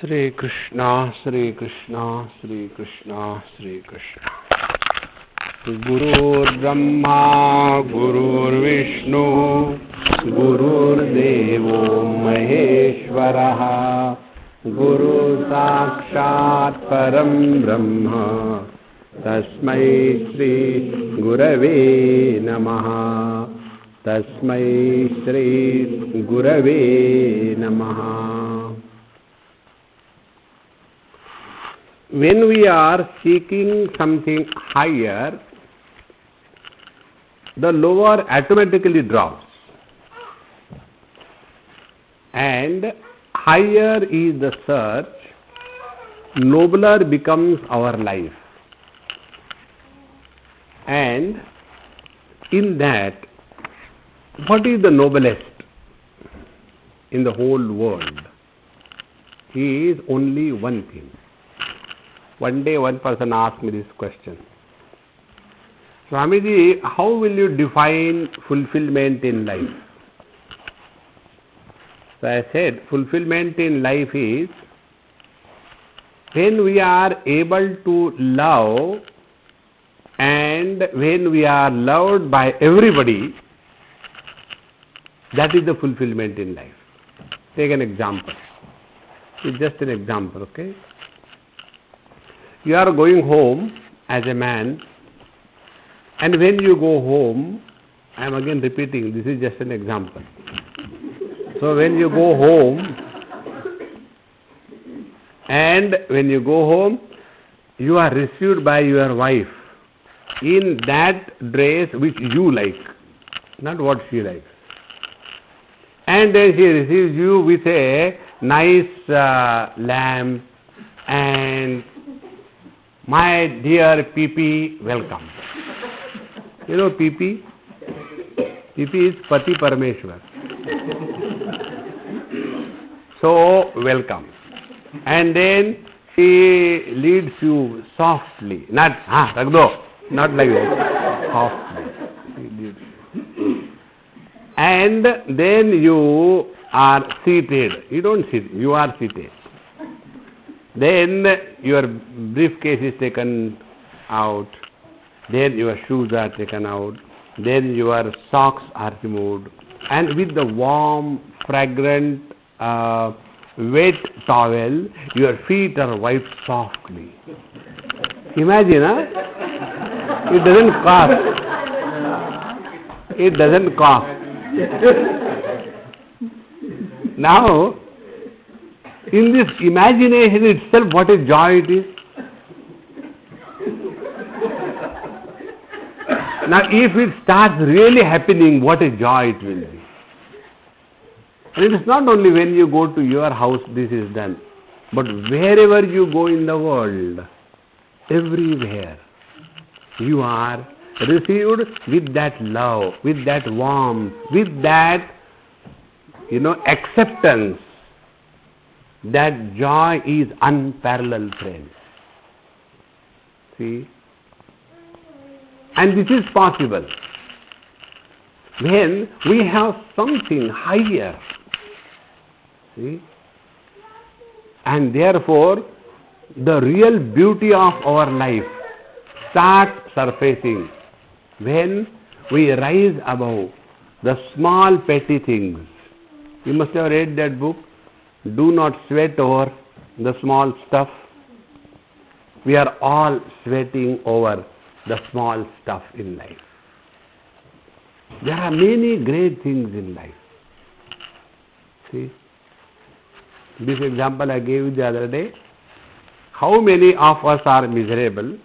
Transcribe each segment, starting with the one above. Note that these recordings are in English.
Shri Krishna, Shri Krishna, Shri Krishna, Shri Krishna. Gurur Brahma, Gurur Vishnu, Gurur Devo Maheshwaraha, Guru Sakshat Param Brahma, Tasmai Shri Gurave Namaha, Tasmai Shri Gurave Namaha. When we are seeking something higher, the lower automatically drops, and higher is the search, nobler becomes our life. And in that, what is the noblest in the whole world? Is only one thing. One day one person asked me this question: Swamiji, how will you define fulfillment in life? So I said, fulfillment in life is when we are able to love, and when we are loved by everybody, that is the fulfillment in life. Take an example. It's just an example, okay? You are going home as a man, and when you go home, I am again repeating, this is just an example. So when you go home, and when you go home, you are received by your wife in that dress which you like, not what she likes. And then she receives you with a nice lamp and my dear PP, welcome. You know PP? PP is Pati Parameshwar. So, welcome. And then she leads you softly, not Ragdo, not like that, softly. And then you are seated. You don't sit, you are seated. Then your briefcase is taken out, then your shoes are taken out, then your socks are removed, and with the warm, fragrant, wet towel, your feet are wiped softly. Imagine, huh? It doesn't cost. It doesn't cost. Now, in this imagination itself, what a joy it is. Now, if it starts really happening, what a joy it will be. And it is not only when you go to your house this is done, but wherever you go in the world, everywhere, you are received with that love, with that warmth, with that, acceptance. That joy is unparalleled, friends. See? And this is possible when we have something higher. See? And therefore, the real beauty of our life starts surfacing when we rise above the small petty things. You must have read that book, Do Not Sweat Over the Small Stuff. We are all sweating over the small stuff in life. There are many great things in life. See? This example I gave you the other day. How many of us are miserable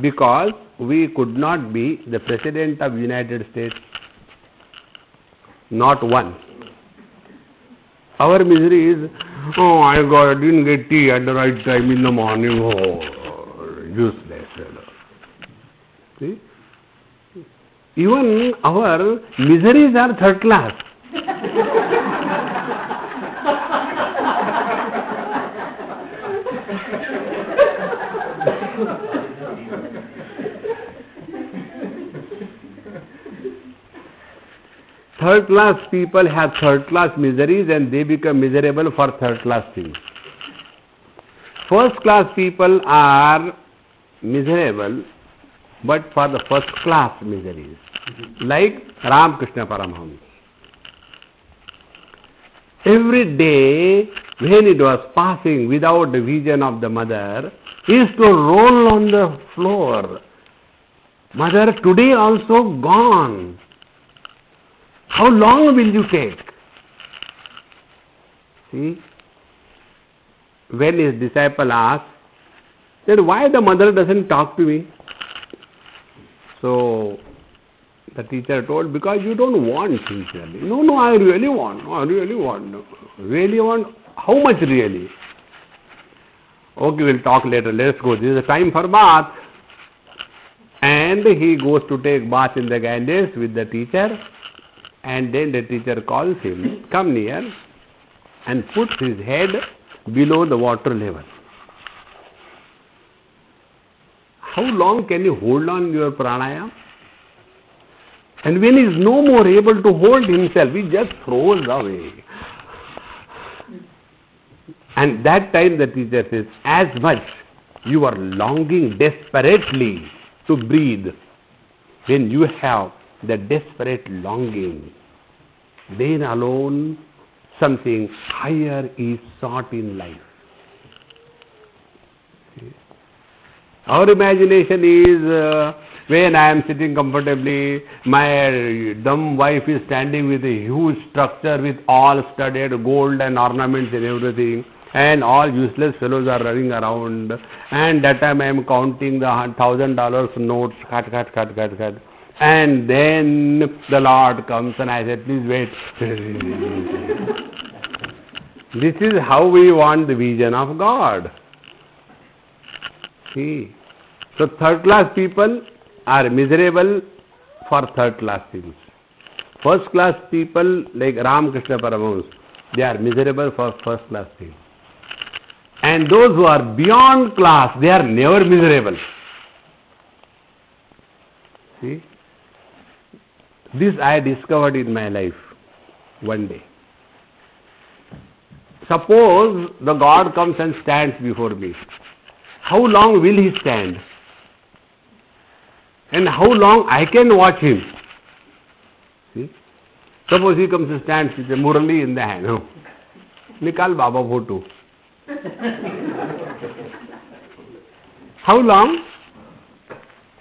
because we could not be the President of the United States? Not one. Our misery is, I didn't get tea at the right time in the morning. Oh, useless. See? Even our miseries are third class. Third class people have third class miseries and they become miserable for third class things. First class people are miserable, but for the first class miseries. Like Ramakrishna Paramahamsa. Every day, when it was passing without the vision of the mother, he used to roll on the floor. Mother, today also gone. How long will you take? See? When his disciple asked, said, why the mother doesn't talk to me? So, the teacher told, because you don't want sincerely. No, I really want. Really want. How much really? Okay, we'll talk later. Let's go. This is the time for bath. And he goes to take bath in the Ganges with the teacher. And then the teacher calls him, come near, and puts his head below the water level. How long can you hold on your pranayama? And when he is no more able to hold himself, he just throws away. And that time the teacher says, as much you are longing desperately to breathe, when you have the desperate longing, then alone something higher is sought in life. Our imagination is when I am sitting comfortably, my dumb wife is standing with a huge structure with all studded gold and ornaments and everything, and all useless fellows are running around, and that time I am counting the $1,000 notes, cut. And then the Lord comes and I said, please wait. This is how we want the vision of God. See? So third class people are miserable for third class things. First class people like Ramakrishna Paramahamsa, they are miserable for first class things. And those who are beyond class, they are never miserable. See? This I discovered in my life one day. Suppose the God comes and stands before me. How long will he stand? And how long I can watch him? See? Suppose he comes and stands with a Murali in the hand. No. Nikal Baba photo. How long?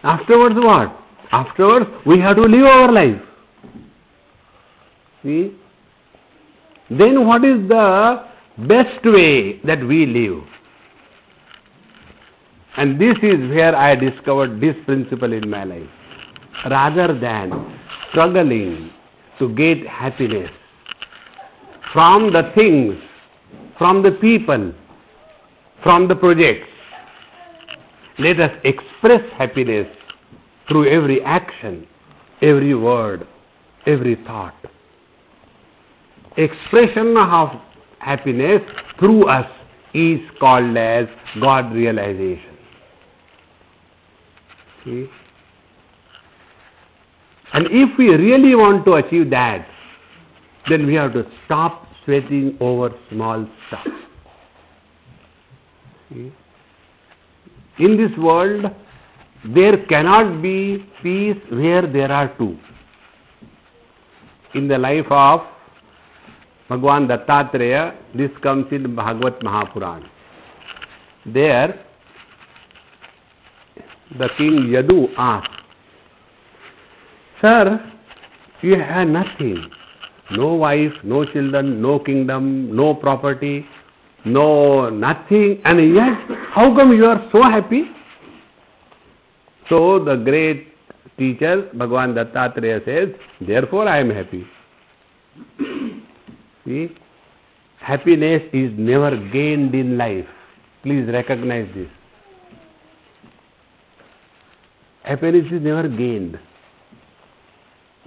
Afterwards what? Afterwards we have to live our life. See? Then what is the best way that we live? And this is where I discovered this principle in my life. Rather than struggling to get happiness from the things, from the people, from the projects, let us express happiness through every action, every word, every thought. Expression of happiness through us is called as God realization. See? And if we really want to achieve that, then we have to stop sweating over small stuff. See? In this world, there cannot be peace where there are two. In the life of Bhagwan Dattatreya, this comes in Bhagavad Mahapuran. There, the king Yadu asked, Sir, you have nothing. No wife, no children, no kingdom, no property, no nothing, and yet how come you are so happy? So the great teacher Bhagwan Dattatreya says, therefore I am happy. See, happiness is never gained in life. Please recognize this. Happiness is never gained.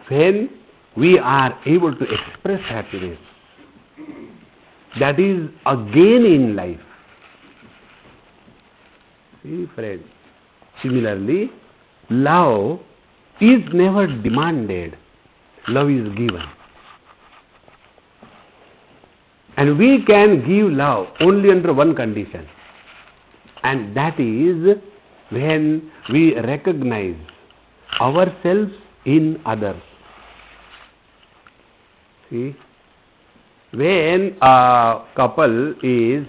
When we are able to express happiness, that is a gain in life. See, friends. Similarly, love is never demanded. Love is given. And we can give love only under one condition. And that is when we recognize ourselves in others. See, when a couple is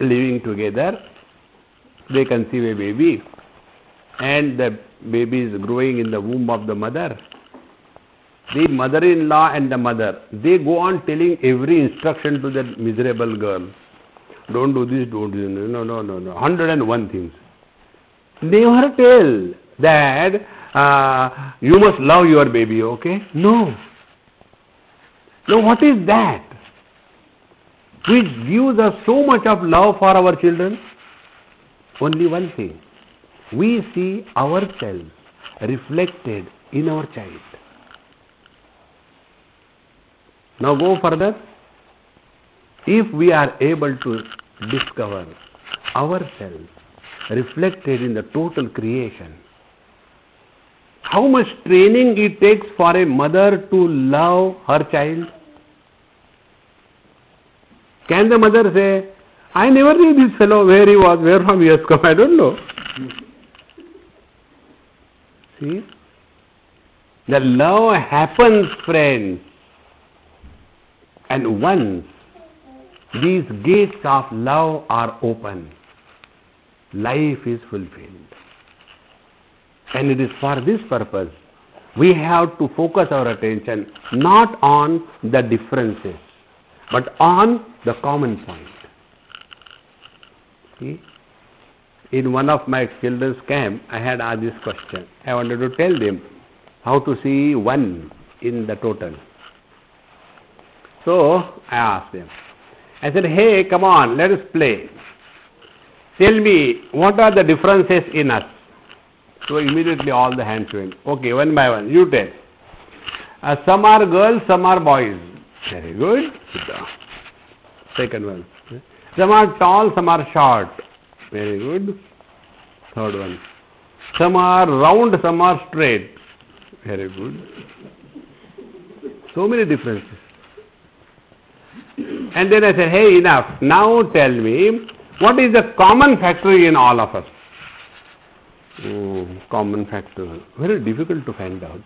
living together, they conceive a baby, and the baby is growing in the womb of the mother. The mother-in-law and the mother, they go on telling every instruction to that miserable girl. Don't do this, don't do this, no, 101 things. Never tell that you must love your baby, okay? No. No, what is that? Which gives us so much of love for our children? Only one thing. We see ourselves reflected in our child. Now go further. If we are able to discover ourselves reflected in the total creation, how much training it takes for a mother to love her child? Can the mother say, I never knew this fellow, where he was, where from he has come, I don't know. See? The love happens, friends. And once these gates of love are open, life is fulfilled. And it is for this purpose we have to focus our attention not on the differences, but on the common point. See? In one of my children's camp, I had asked this question. I wanted to tell them how to see one in the total. So I asked them. I said, hey, come on, let us play. Tell me, what are the differences in us? So immediately all the hands went. Okay, one by one, you tell. Some are girls, some are boys. Very good. Second one. Some are tall, some are short. Very good. Third one. Some are round, some are straight. Very good. So many differences. And then I said, hey, enough. Now tell me, what is the common factor in all of us? Common factor. Very difficult to find out.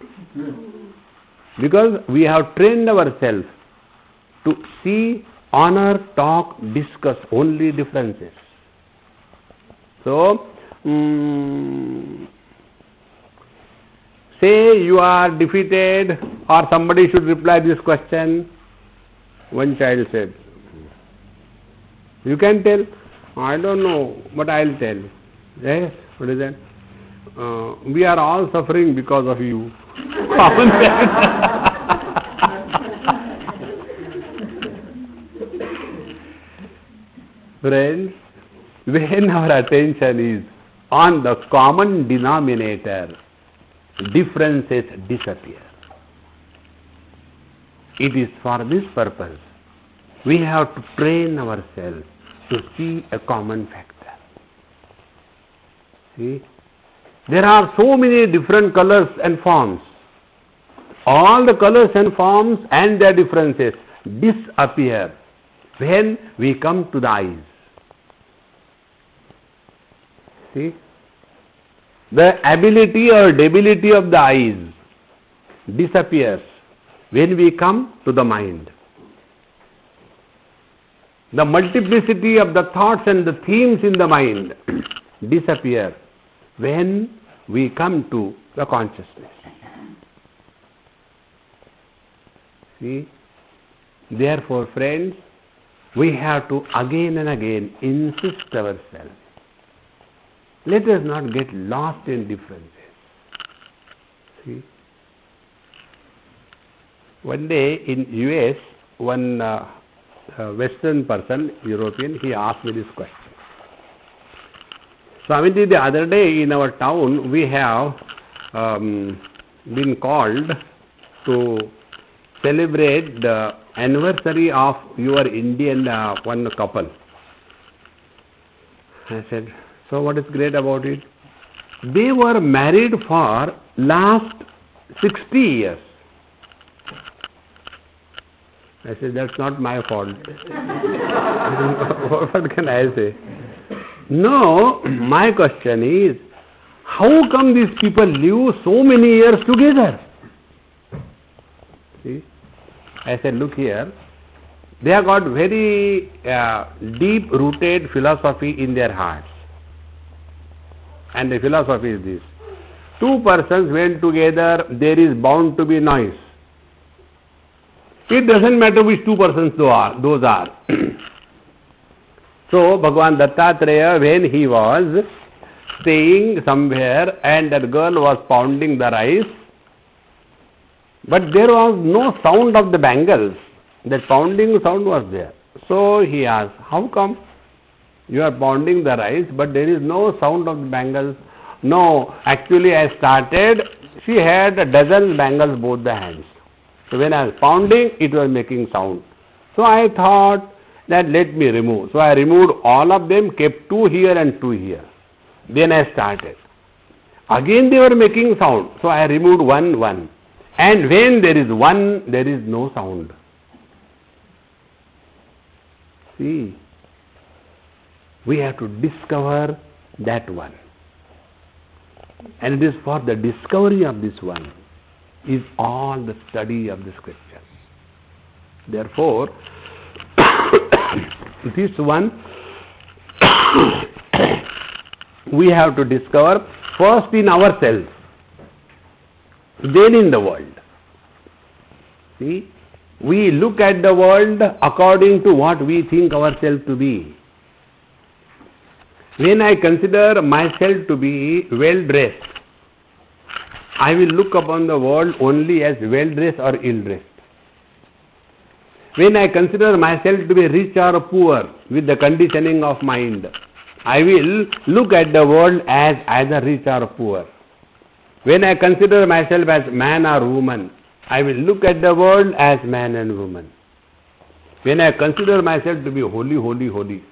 Because we have trained ourselves to see, honor, talk, discuss only differences. So, say you are defeated, or somebody should reply this question. One child said, you can tell. I don't know, but I'll tell. Yes, what is that? We are all suffering because of you. Friends, when our attention is on the common denominator, differences disappear. It is for this purpose we have to train ourselves to see a common factor. See? There are so many different colors and forms. All the colors and forms and their differences disappear when we come to the eyes. See? The ability or debility of the eyes disappears when we come to the mind. The multiplicity of the thoughts and the themes in the mind disappear when we come to the consciousness. See? Therefore, friends, we have to again and again insist ourselves. Let us not get lost in differences. See? One day in US, one Western person, European, he asked me this question. Swamiji, the other day in our town, we have been called to celebrate the anniversary of your Indian one couple. I said, so what is great about it? They were married for last 60 years. I said, that's not my fault. What can I say? Now, my question is, how come these people live so many years together? See? I said, look here, they have got very deep-rooted philosophy in their hearts. And the philosophy is this: two persons went together, there is bound to be noise. It doesn't matter which two persons those are. So, Bhagavan Dattatreya, when he was staying somewhere and that girl was pounding the rice, but there was no sound of the bangles. That pounding sound was there. So he asked, how come you are pounding the rice but there is no sound of the bangles? No, actually I started, she had a dozen bangles both the hands. So when I was pounding, it was making sound. So I thought that let me remove. So I removed all of them, kept two here and two here. Then I started. Again they were making sound. So I removed one. And when there is one, there is no sound. See, we have to discover that one. And it is for the discovery of this one is all the study of the scriptures. Therefore, this one we have to discover first in ourselves, then in the world. See, we look at the world according to what we think ourselves to be. When I consider myself to be well-dressed, I will look upon the world only as well-dressed or ill-dressed. When I consider myself to be rich or poor with the conditioning of mind, I will look at the world as either rich or poor. When I consider myself as man or woman, I will look at the world as man and woman. When I consider myself to be holy,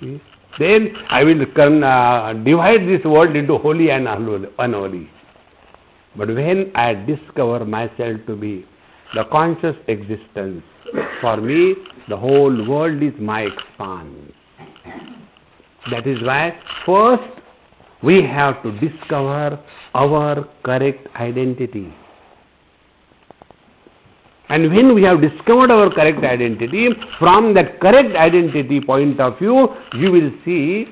see, then I will divide this world into holy and unholy. But when I discover myself to be the conscious existence, for me the whole world is my expanse. That is why first we have to discover our correct identity. And when we have discovered our correct identity, from that correct identity point of view, you will see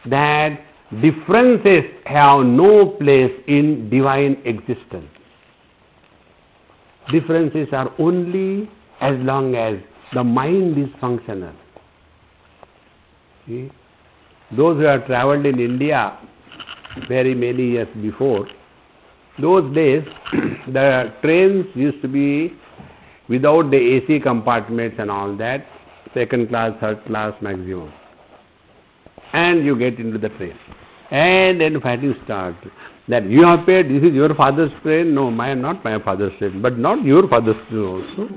that differences have no place in divine existence. Differences are only as long as the mind is functional. See? Those who have travelled in India very many years before, those days the trains used to be without the AC compartments and all that, second class, third class maximum. And you get into the train. And then fighting starts. That you have paid, this is your father's train. No, not my father's train, but not your father's train also.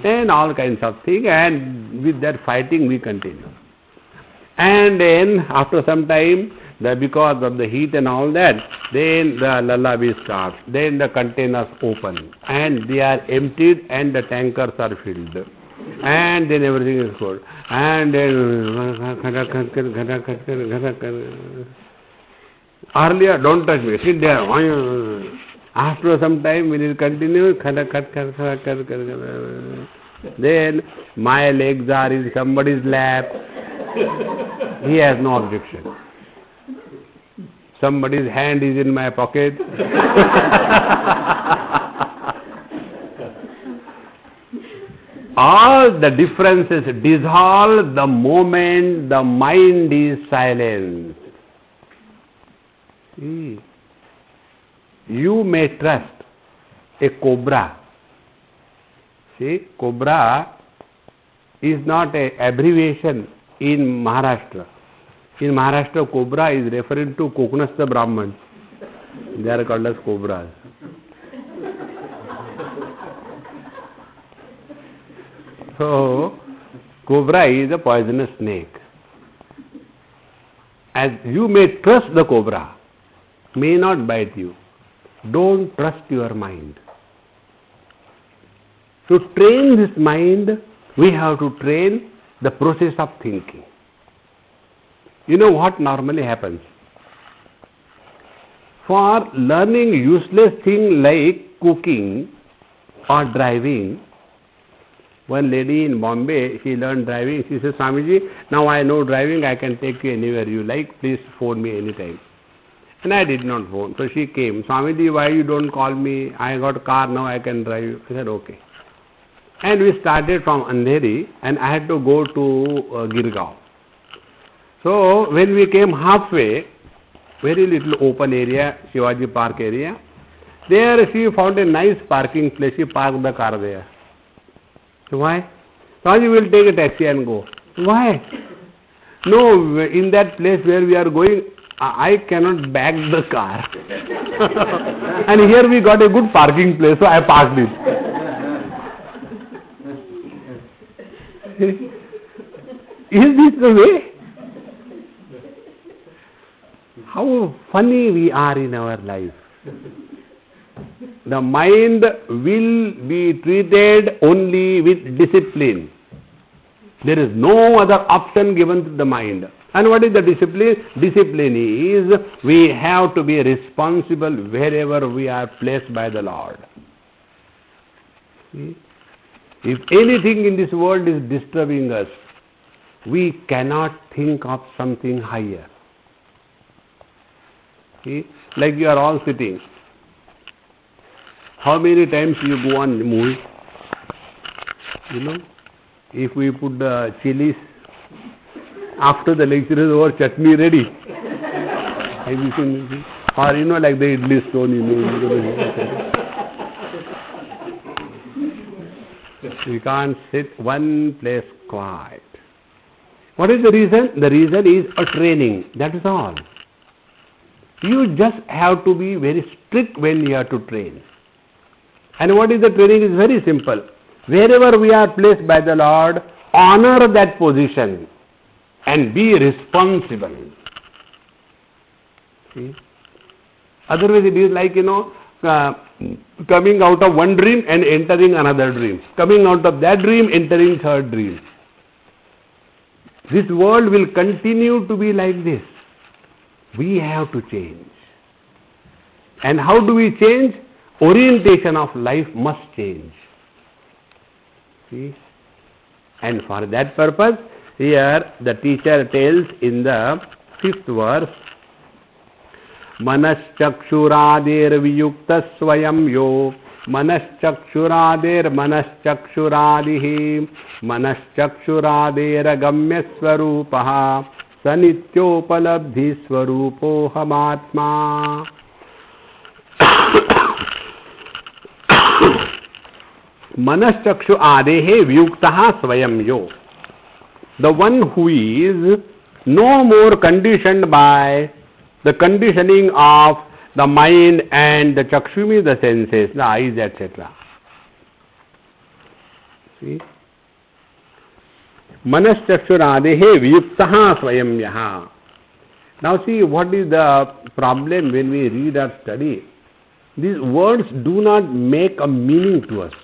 And all kinds of things. And with that fighting we continue. And then after some time, because of the heat and all that, then the lullaby starts. Then the containers open and they are emptied and the tankers are filled. And then everything is good. And then earlier, don't touch me, sit there. After some time, when it continues, then my legs are in somebody's lap. He has no objection. Somebody's hand is in my pocket. All the differences dissolve the moment the mind is silent. See, you may trust a cobra. See, cobra is not an abbreviation in Maharashtra. In Maharashtra, cobra is referring to Kokanastha Brahmins. They are called as cobras. So, cobra is a poisonous snake. As you may trust the cobra, may not bite you. Don't trust your mind. To train this mind, we have to train the process of thinking. You know what normally happens? For learning useless thing like cooking or driving, one lady in Bombay, she learned driving. She said, Swamiji, now I know driving, I can take you anywhere you like. Please phone me anytime. And I did not phone. So she came. Swamiji, why you don't call me? I got a car, now I can drive you. I said, okay. And we started from Andheri, and I had to go to Girgaon. So when we came halfway, very little open area, Shivaji Park area, there she found a nice parking place. She parked the car there. So why? Swamiji will take a taxi and go. Why? No, in that place where we are going, I cannot back the car. And here we got a good parking place, so I parked it. Is this the way? How funny we are in our life. The mind will be treated only with discipline. There is no other option given to the mind. And what is the discipline? Discipline is we have to be responsible wherever we are placed by the Lord. See? If anything in this world is disturbing us, we cannot think of something higher. See? Like you are all sitting. How many times you go on movie? You know, if we put the chilies, after the lecture is over, chutney ready. Have you seen this? Or you know, like the idli stone, you know. We can't sit one place quiet. What is the reason? The reason is a training. That is all. You just have to be very strict when you have to train. And what is the training? Is very simple. Wherever we are placed by the Lord, honor that position and be responsible. See? Otherwise it is like, coming out of one dream and entering another dream. Coming out of that dream, entering third dream. This world will continue to be like this. We have to change. And how do we change? Orientation of life must change. See? And for that purpose, here the teacher tells in the 5th verse, Manaschakshuradir viyukta swayam yo Manaschakshuradir manaschakshuradihi Manaschakshuradir agamya swarupaha Sanityopalabdhi swarupohamatma. Manaschkshu adehe vyuktaha swayam yo. The one who is no more conditioned by the conditioning of the mind and the chakshumi, the senses, the eyes, etc. See? Manaschakshuradehe vyuktaha swayam yaha. Now see, what is the problem when we read or study? These words do not make a meaning to us.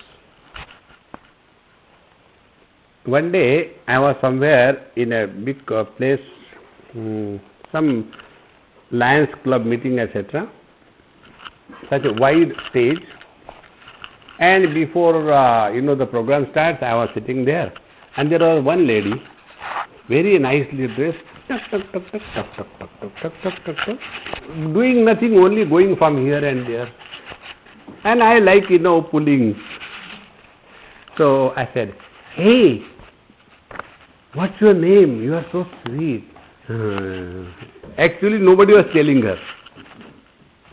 One day I was somewhere in a big place, some Lions Club meeting, etc. Such a wide stage. And before the program starts, I was sitting there, and there was one lady, very nicely dressed, doing nothing, only going from here and there. And I like pulling. So I said, "Hey, what's your name? You are so sweet." Actually, nobody was telling her.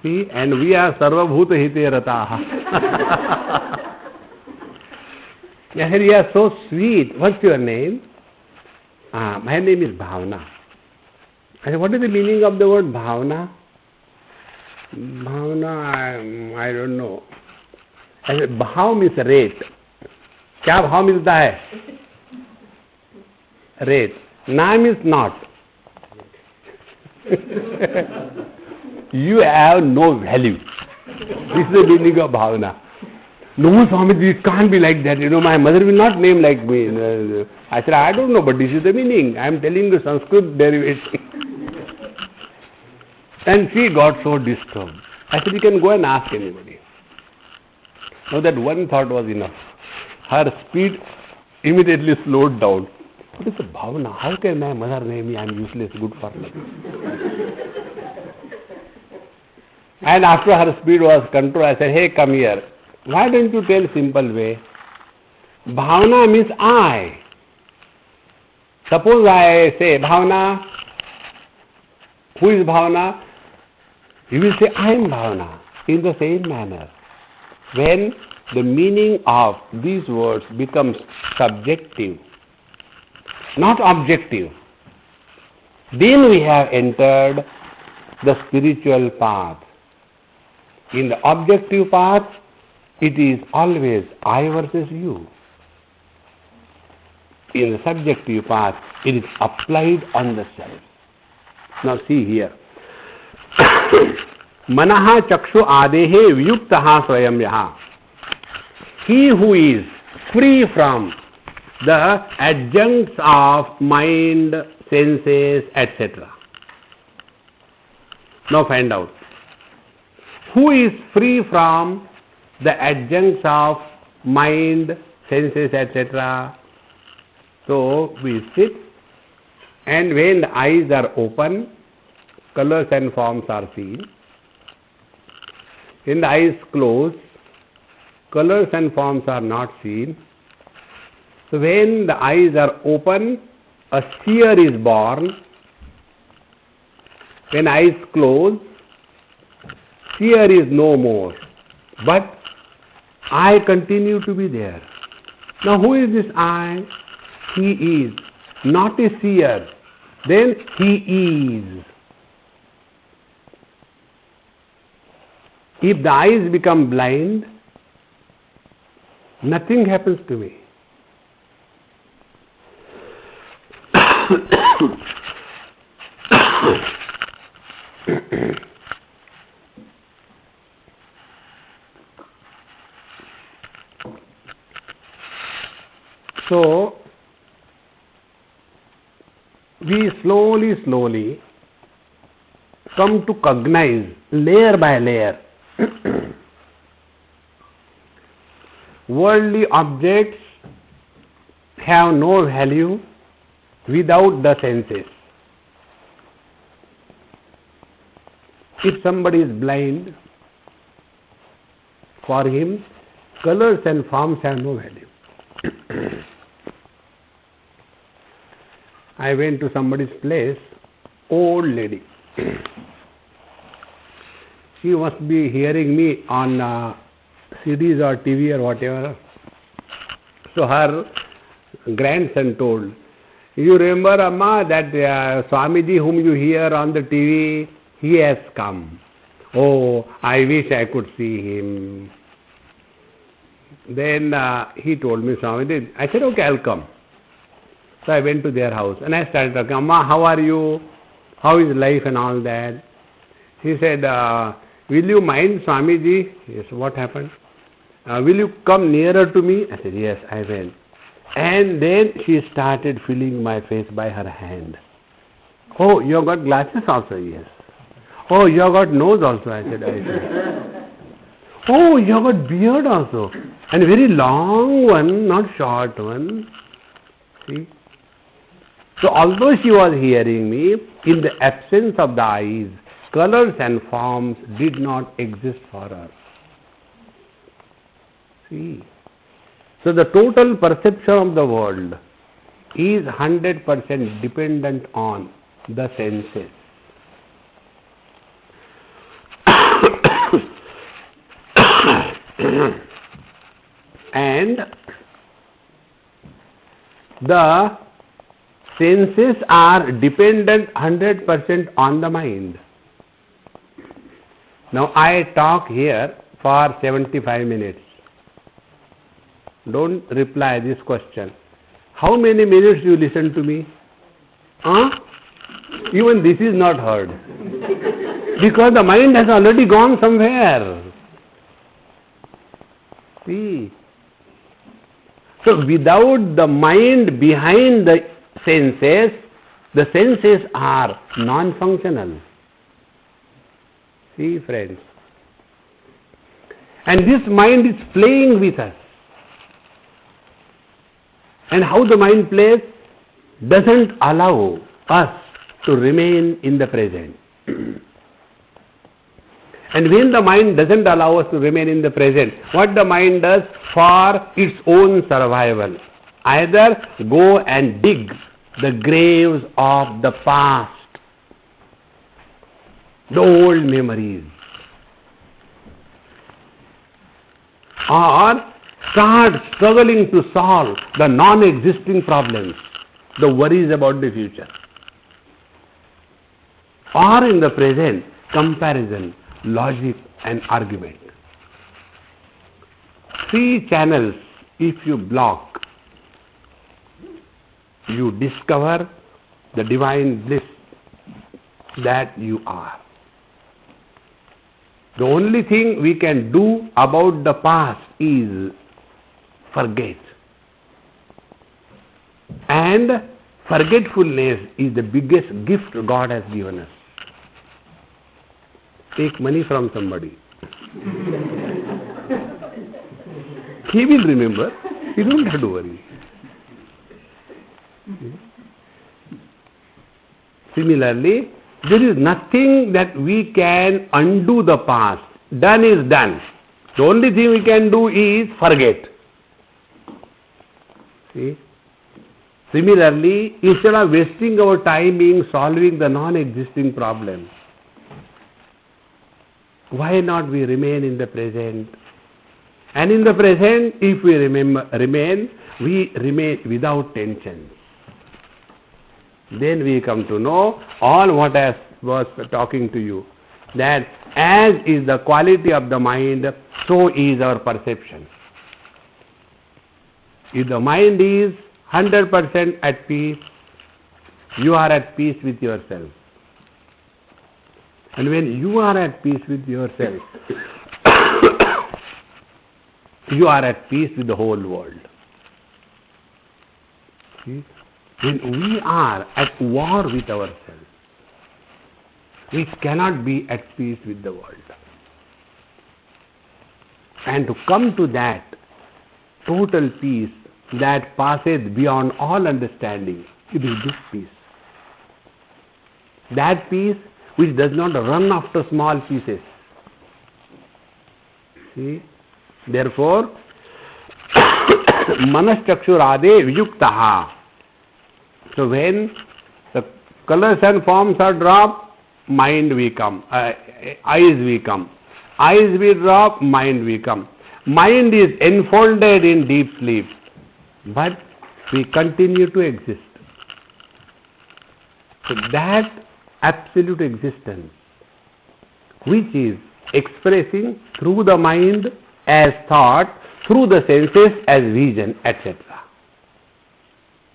See, and we are sarvabhuta hite rataha. I said, "You are so sweet. What's your name?" My name is Bhavna. I said, "What is the meaning of the word Bhavna?" Bhavna, I don't know. I said, "Bhav means rate." क्या भाव मिलता है? Rate. Na means not. You have no value. This is the meaning of bhavana. No, Swamiji, it can't be like that. My mother will not name like me. I said, I don't know, but this is the meaning. I am telling you Sanskrit derivation. And she got so disturbed. I said, you can go and ask anybody. Now that one thought was enough. Her speed immediately slowed down. What is the bhavana? How can my mother name me? I am useless, good for nothing. And after her speed was controlled, I said, hey, come here. Why don't you tell simple way? Bhavana means I. Suppose I say, Bhavana, who is Bhavana? You will say, I am Bhavana. In the same manner, when the meaning of these words becomes subjective, not objective, then we have entered the spiritual path. In the objective path, it is always I versus you. In the subjective path, it is applied on the self. Now see here. Manaha chakshu adehe vyuktaha swayam yaha. He who is free from the adjuncts of mind, senses, etc. Now find out. Who is free from the adjuncts of mind, senses, etc.? So we sit, and when the eyes are open, colors and forms are seen. When the eyes close, colors and forms are not seen. So when the eyes are open, a seer is born. When eyes close, seer is no more. But I continue to be there. Now who is this I? He is not a seer. Then he is. If the eyes become blind, nothing happens to me. So, we slowly come to cognize layer by layer. Worldly objects have no value without the senses. If somebody is blind, for him, colors and forms have no value. I went to somebody's place, old lady. She must be hearing me on CDs or TV or whatever. So her grandson told, you remember, Amma, that Swamiji whom you hear on the TV, he has come. Oh, I wish I could see him. Then he told me, Swamiji. I said, okay, I'll come. So I went to their house and I started talking, Amma, how are you? How is life and all that? He said, will you mind Swamiji? Yes, what happened? Will you come nearer to me? I said, yes, I will. And then she started feeling my face by her hand. Oh, you have got glasses also? Yes. Oh, you have got nose also? I said, I said. Oh, you have got beard also. And a very long one, not short one. See? So although she was hearing me, in the absence of the eyes, colors and forms did not exist for her. See? So the total perception of the world is 100% dependent on the senses. And the senses are dependent 100% on the mind. Now I talk here for 75 minutes. Don't reply this question. How many minutes you listen to me? Even this is not heard. Because the mind has already gone somewhere. See? So without the mind behind the senses are non-functional. See, friends. And this mind is playing with us. And how the mind plays? Doesn't allow us to remain in the present. And when the mind doesn't allow us to remain in the present, what the mind does for its own survival? Either go and dig the graves of the past, the old memories, or start struggling to solve the non-existing problems, the worries about the future. Or in the present, comparison, logic and argument. 3 channels if you block, you discover the divine bliss that you are. The only thing we can do about the past is forget. And forgetfulness is the biggest gift God has given us. Take money from somebody. He will remember. You don't have to worry. Similarly, there is nothing that we can undo the past. Done is done. The only thing we can do is forget. See? Similarly, instead of wasting our time in solving the non-existing problem, why not we remain in the present? And in the present, if we remain, we remain without tension. Then we come to know all what I was talking to you, that as is the quality of the mind, so is our perception. If the mind is 100% at peace, you are at peace with yourself. And when you are at peace with yourself, you are at peace with the whole world. See? When we are at war with ourselves, we cannot be at peace with the world. And to come to that total peace that passeth beyond all understanding, it is this peace. That peace which does not run after small pieces. See? Therefore, manaschakshurade vijuktaha. So when the colors and forms are dropped, mind we come, eyes we come. Eyes we drop, mind we come. Mind is enfolded in deep sleep, but we continue to exist. So that absolute existence, which is expressing through the mind as thought, through the senses as vision, etc.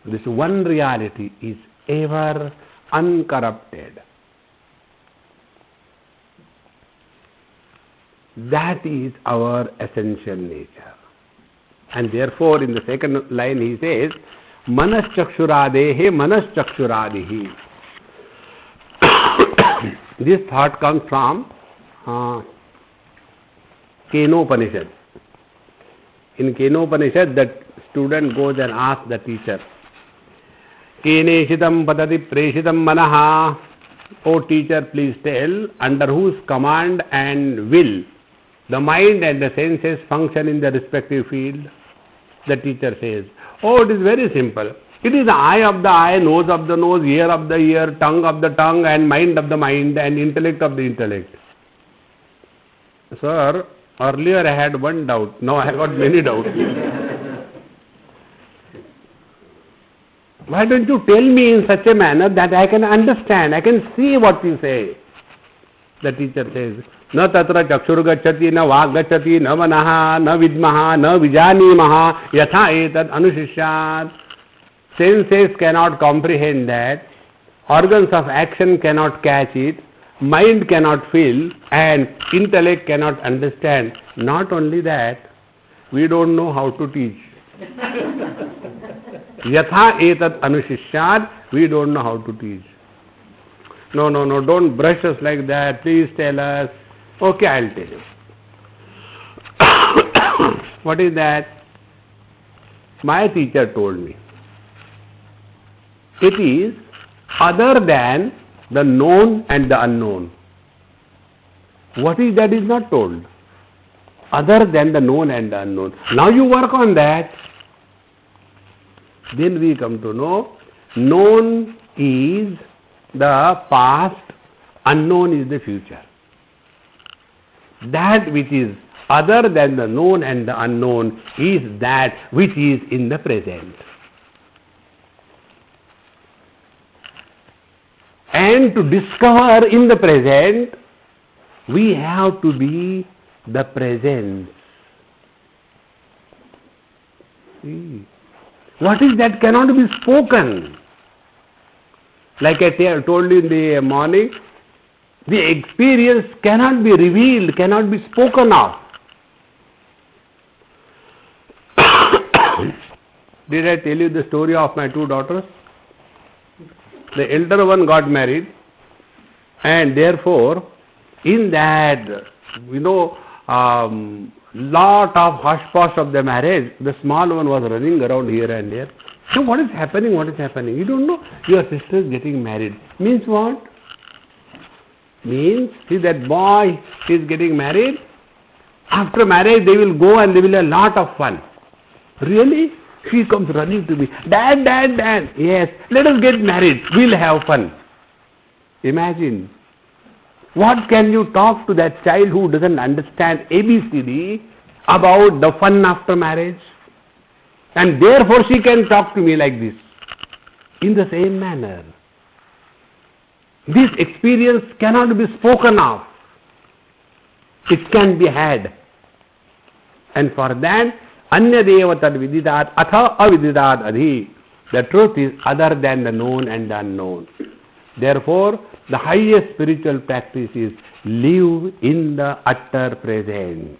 This one reality is ever uncorrupted. That is our essential nature. And therefore, in the second line he says, Manaschakshuradehe manaschakshuradihi. This thought comes from Kenopanishad. In Kenopanishad, the student goes and asks the teacher, Keneshitam padati preshitam manaha. O teacher, please tell, under whose command and will the mind and the senses function in the respective field? The teacher says, oh, it is very simple. It is the eye of the eye, nose of the nose, ear of the ear, tongue of the tongue, and mind of the mind, and intellect of the intellect. Sir, earlier I had one doubt, now I have got many doubts. Why don't you tell me in such a manner that I can understand, I can see what you say? The teacher says, Na tatra chakshur gacchati, na vak gacchati, na manaha, na vidmaha, na vijanimaha, yatha etad anushishyat. Senses cannot comprehend that, organs of action cannot catch it, mind cannot feel, and intellect cannot understand. Not only that, we don't know how to teach. Yatha etat anushishyat, we don't know how to teach. No, don't brush us like that. Please tell us. Okay, I'll tell you. What is that? My teacher told me. It is other than the known and the unknown. What is that is not told. Other than the known and the unknown. Now you work on that. Then we come to know known is the past, unknown is the future. That which is other than the known and the unknown is that which is in the present. And to discover in the present, we have to be the presence. See, what is that cannot be spoken? Like I told you in the morning, the experience cannot be revealed, cannot be spoken of. Did I tell you the story of my two daughters? The elder one got married, and therefore, in that, lot of hush-posh of the marriage, the small one was running around here and there. So what is happening? What is happening? You don't know your sister is getting married. Means what? Means, see that boy is getting married. After marriage, they will go and they will have a lot of fun. Really? She comes running to me. Dad, Dad, Dad. Yes, let us get married. We'll have fun. Imagine. What can you talk to that child who doesn't understand ABCD about the fun after marriage? And therefore she can talk to me like this. In the same manner. This experience cannot be spoken of. It can be had. And for that, Anya deva tad vididat atha avididat adhi. The truth is other than the known and the unknown. Therefore, the highest spiritual practice is live in the utter present.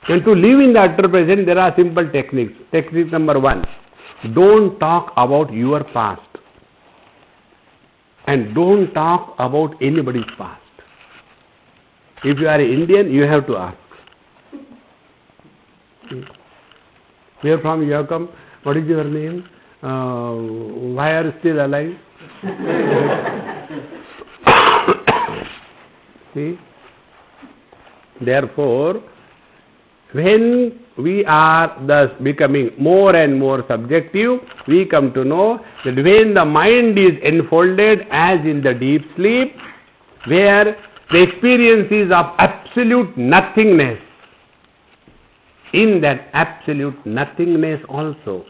And to live in the utter present, there are simple techniques. Technique number 1, don't talk about your past. And don't talk about anybody's past. If you are an Indian, you have to ask. Where from you have come? What is your name? Why are you still alive? See? Therefore, when we are thus becoming more and more subjective, we come to know that when the mind is enfolded as in the deep sleep, where the experience is of absolute nothingness, in that absolute nothingness also,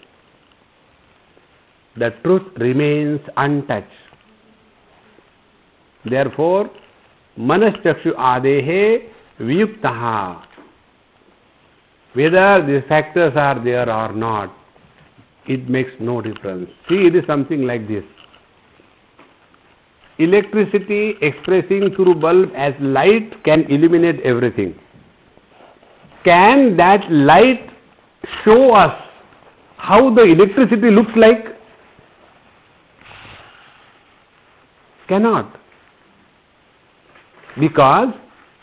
the truth remains untouched. Therefore, manaschakshu adehe viyuktaha. Whether the factors are there or not, it makes no difference. See, it is something like this. Electricity expressing through bulb as light can illuminate everything. Can that light show us how the electricity looks like? Cannot. Because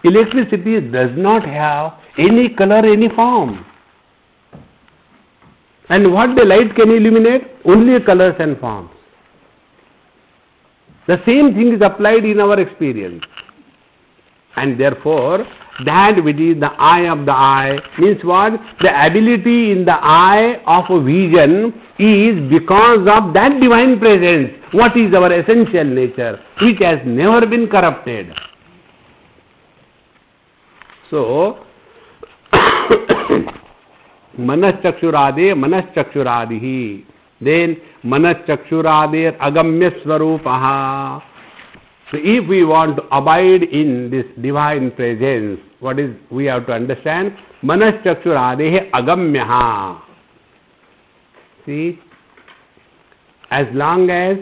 electricity does not have any color, any form. And what the light can illuminate? Only colors and forms. The same thing is applied in our experience. And therefore, that which is the eye of the eye means what? The ability in the eye of a vision is because of that divine presence. What is our essential nature, which has never been corrupted. So, Manaschakshurade, Manaschakshuradihi. Then, Manaschakshurade agamya swarupaha. So, if we want to abide in this divine presence, what is we have to understand? Manaschakshurade agamyaha. See, as long as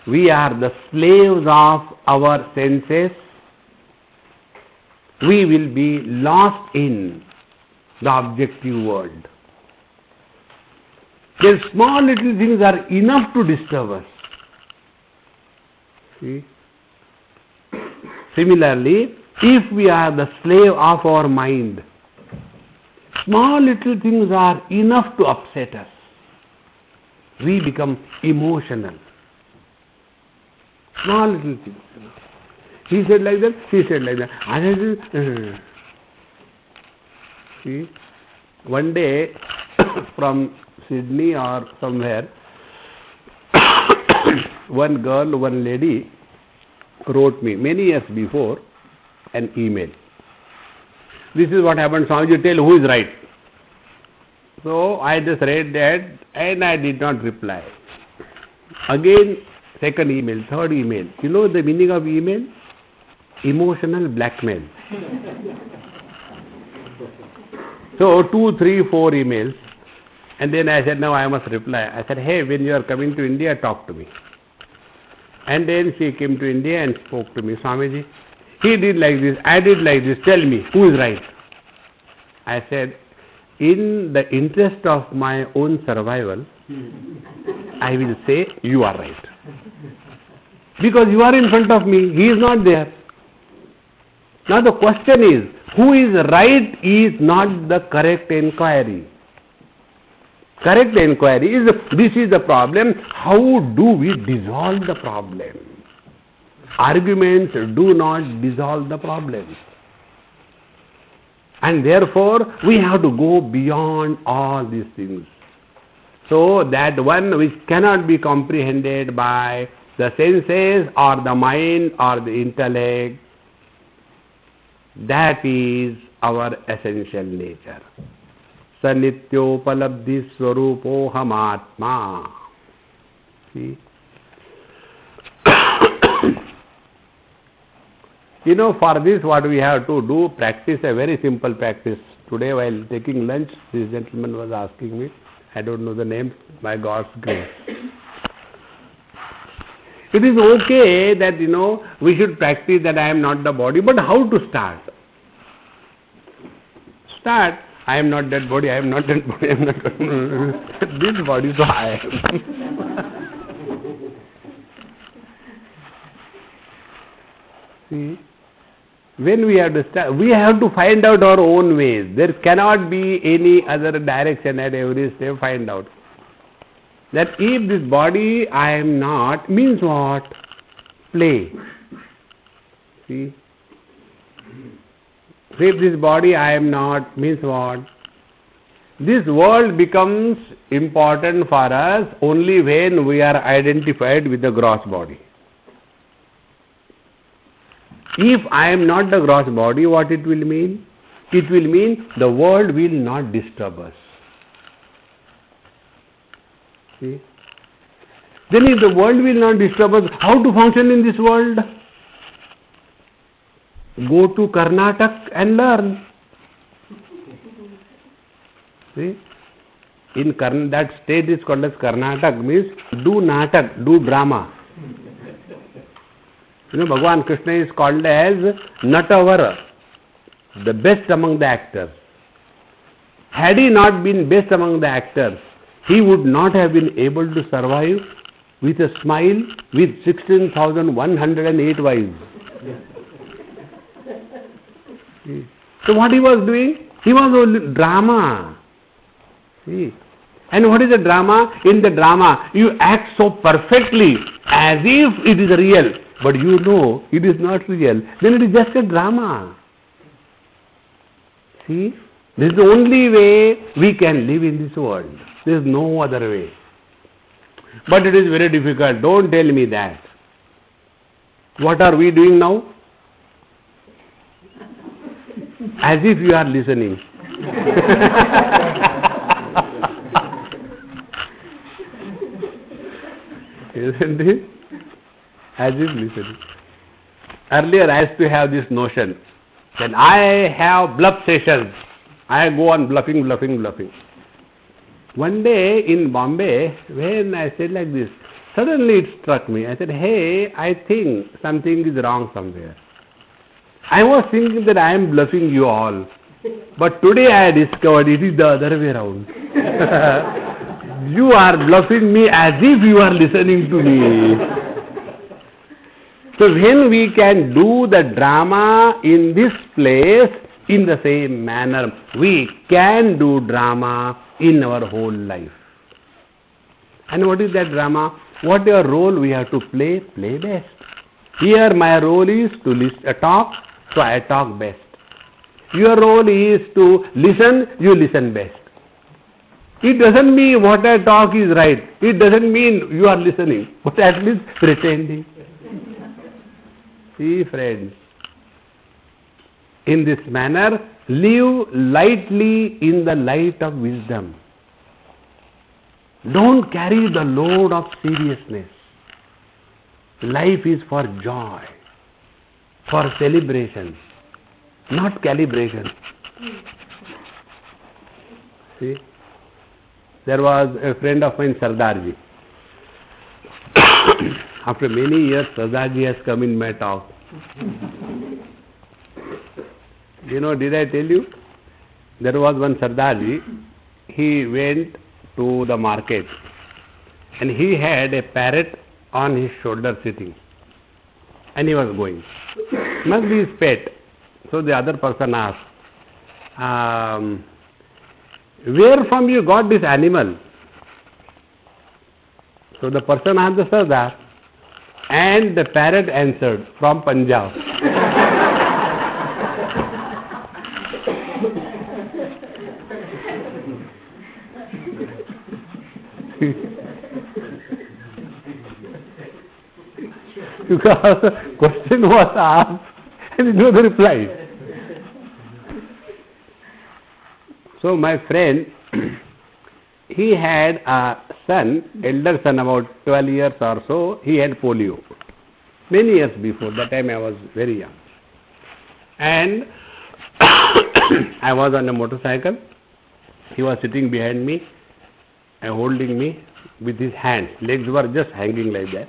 we are the slaves of our senses, we will be lost in the objective world. These small little things are enough to disturb us. See? Similarly, if we are the slave of our mind, small little things are enough to upset us. We become emotional. Small little things. He said like that, she said like that. See, one day from Sydney or somewhere, one girl, one lady wrote me many years before an email. This is what happened, Swamiji, tell who is right. So I just read that and I did not reply. Again, second email, third email. You know the meaning of email? Emotional blackmail. So 2, 3, 4 emails. And then I said, now I must reply. I said, hey, when you are coming to India, talk to me. And then she came to India and spoke to me. Swamiji, he did like this, I did like this, tell me, who is right? I said, in the interest of my own survival, I will say, you are right. Because you are in front of me, he is not there. Now the question is, who is right is not the correct inquiry. Correct inquiry is, this is the problem, how do we dissolve the problem? Arguments do not dissolve the problem. And therefore, we have to go beyond all these things. So that one which cannot be comprehended by the senses or the mind or the intellect, that is our essential nature. Sanityopalabdhi swarupoham atma. See? You know, for this what we have to do, practice a very simple practice. Today while taking lunch, this gentleman was asking me, I don't know the name, by God's grace. It is okay that, you know, we should practice that I am not the body, but how to start? Start, I am not that body, I am not that body, I am not this body, so I am. See? When we have to start, we have to find out our own ways. There cannot be any other direction at every step. Find out that if this body I am not means what? Play. See? If this body I am not means what? This world becomes important for us only when we are identified with the gross body. If I am not the gross body, what it will mean? It will mean the world will not disturb us. See? Then if the world will not disturb us, how to function in this world? Go to Karnataka and learn. See? In that state is called as Karnataka, means do natak, do drama. You know, Bhagavan Krishna is called as Natavara, the best among the actors. Had he not been best among the actors, he would not have been able to survive with a smile with 16,108 wives. So what he was doing? He was only drama. See? And what is the drama? In the drama, you act so perfectly as if it is real. But you know it is not real. Then it is just a drama. See? This is the only way we can live in this world. There is no other way. But it is very difficult. Don't tell me that. What are we doing now? As if you are listening. Isn't it? As if listening. Earlier I used to have this notion that I have bluff sessions. I go on bluffing. One day in Bombay, when I said like this, suddenly it struck me. I said, hey, I think something is wrong somewhere. I was thinking that I am bluffing you all. But today I discovered it is the other way around. You are bluffing me as if you are listening to me. So when we can do the drama in this place in the same manner, we can do drama in our whole life. And what is that drama? Whatever role we have to play, play best. Here my role is to talk, so I talk best. Your role is to listen, you listen best. It doesn't mean what I talk is right. It doesn't mean you are listening, but at least pretending. See, friends, in this manner, live lightly in the light of wisdom. Don't carry the load of seriousness. Life is for joy, for celebration, not calibration. See, there was a friend of mine, Sardarji. After many years, Sardarji has come in my talk. You know, did I tell you? There was one Sardarji, he went to the market and he had a parrot on his shoulder sitting and he was going. Must be his pet. So the other person asked, where from you got this animal? So the person asked the Sardar, and the parrot answered, from Punjab. Because the question was asked and no reply. So my friend, he had a son, elder son, about 12 years or so. He had polio many years before. That time I was very young. And I was on a motorcycle. He was sitting behind me and holding me with his hands. Legs were just hanging like that.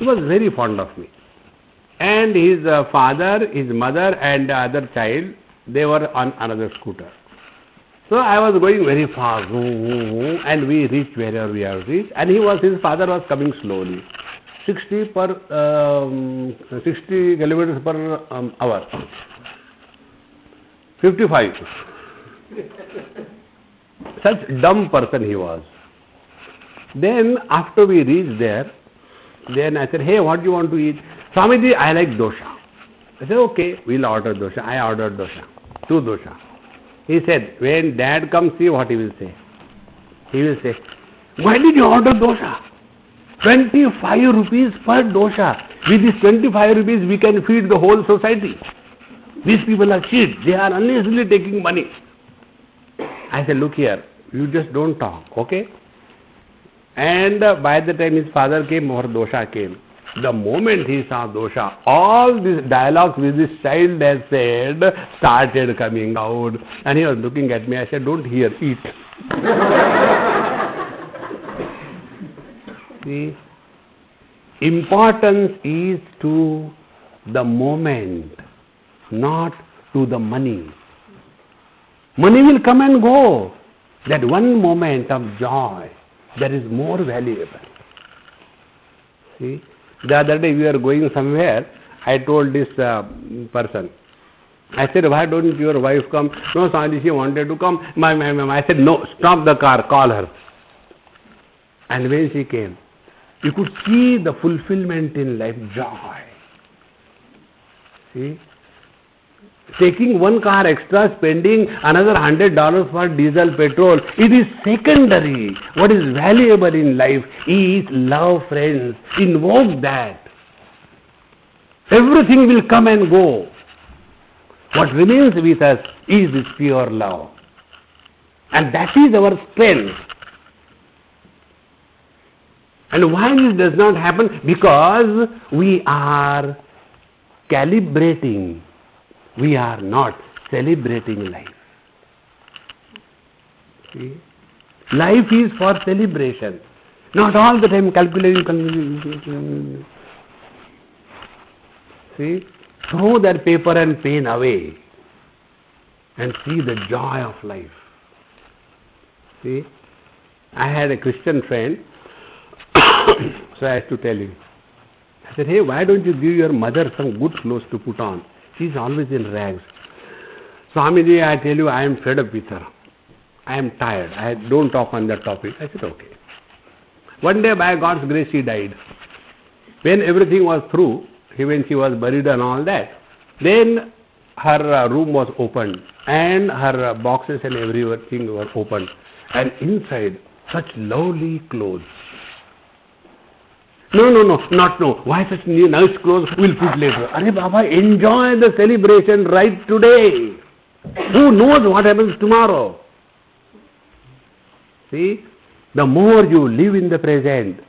He was very fond of me. And his father, his mother and the other child, they were on another scooter. So I was going very fast, and we reached wherever we have reached. And his father was coming slowly, 60 kilometers per hour, 55. Such dumb person he was. Then after we reached there, then I said, hey, what do you want to eat? Swamiji, I like dosha. I said, okay, we'll order dosha. I ordered dosha, 2 dosha. He said, when dad comes, see what he will say. He will say, why did you order dosha? 25 rupees per dosha. With this 25 rupees, we can feed the whole society. These people are cheats. They are unnecessarily taking money. I said, look here, you just don't talk, okay? And by the time his father came or dosha came, the moment he saw dosha, all these dialogues with this child has said started coming out. And he was looking at me. I said, don't hear, eat. See, importance is to the moment, not to the money. Money will come and go. That one moment of joy, that is more valuable. See, the other day we were going somewhere. I told this person, I said, why don't your wife come? No, Swamiji, she wanted to come. I said, no, stop the car, call her. And when she came, you could see the fulfillment in life, joy. See, taking one car extra, spending another $100 for diesel, petrol, it is secondary. What is valuable in life is love, friends. Invoke that. Everything will come and go. What remains with us is this pure love. And that is our strength. And why this does not happen? Because we are calibrating. We are not celebrating life. See? Life is for celebration. Not all the time calculating. See? Throw that paper and pen away and see the joy of life. See? I had a Christian friend, so I have to tell you. said, hey, why don't you give your mother some good clothes to put on? She's always in rags. Swamiji, I tell you, I am fed up with her. I am tired. I don't talk on that topic. I said, okay. One day, by God's grace, she died. When everything was through, when she was buried and all that, then her room was opened and her boxes and everything were opened. And inside, such lovely clothes. No, not no. Why such nice clothes? We'll put later. Arey Baba, enjoy the celebration right today. Who knows what happens tomorrow? See, the more you live in the present,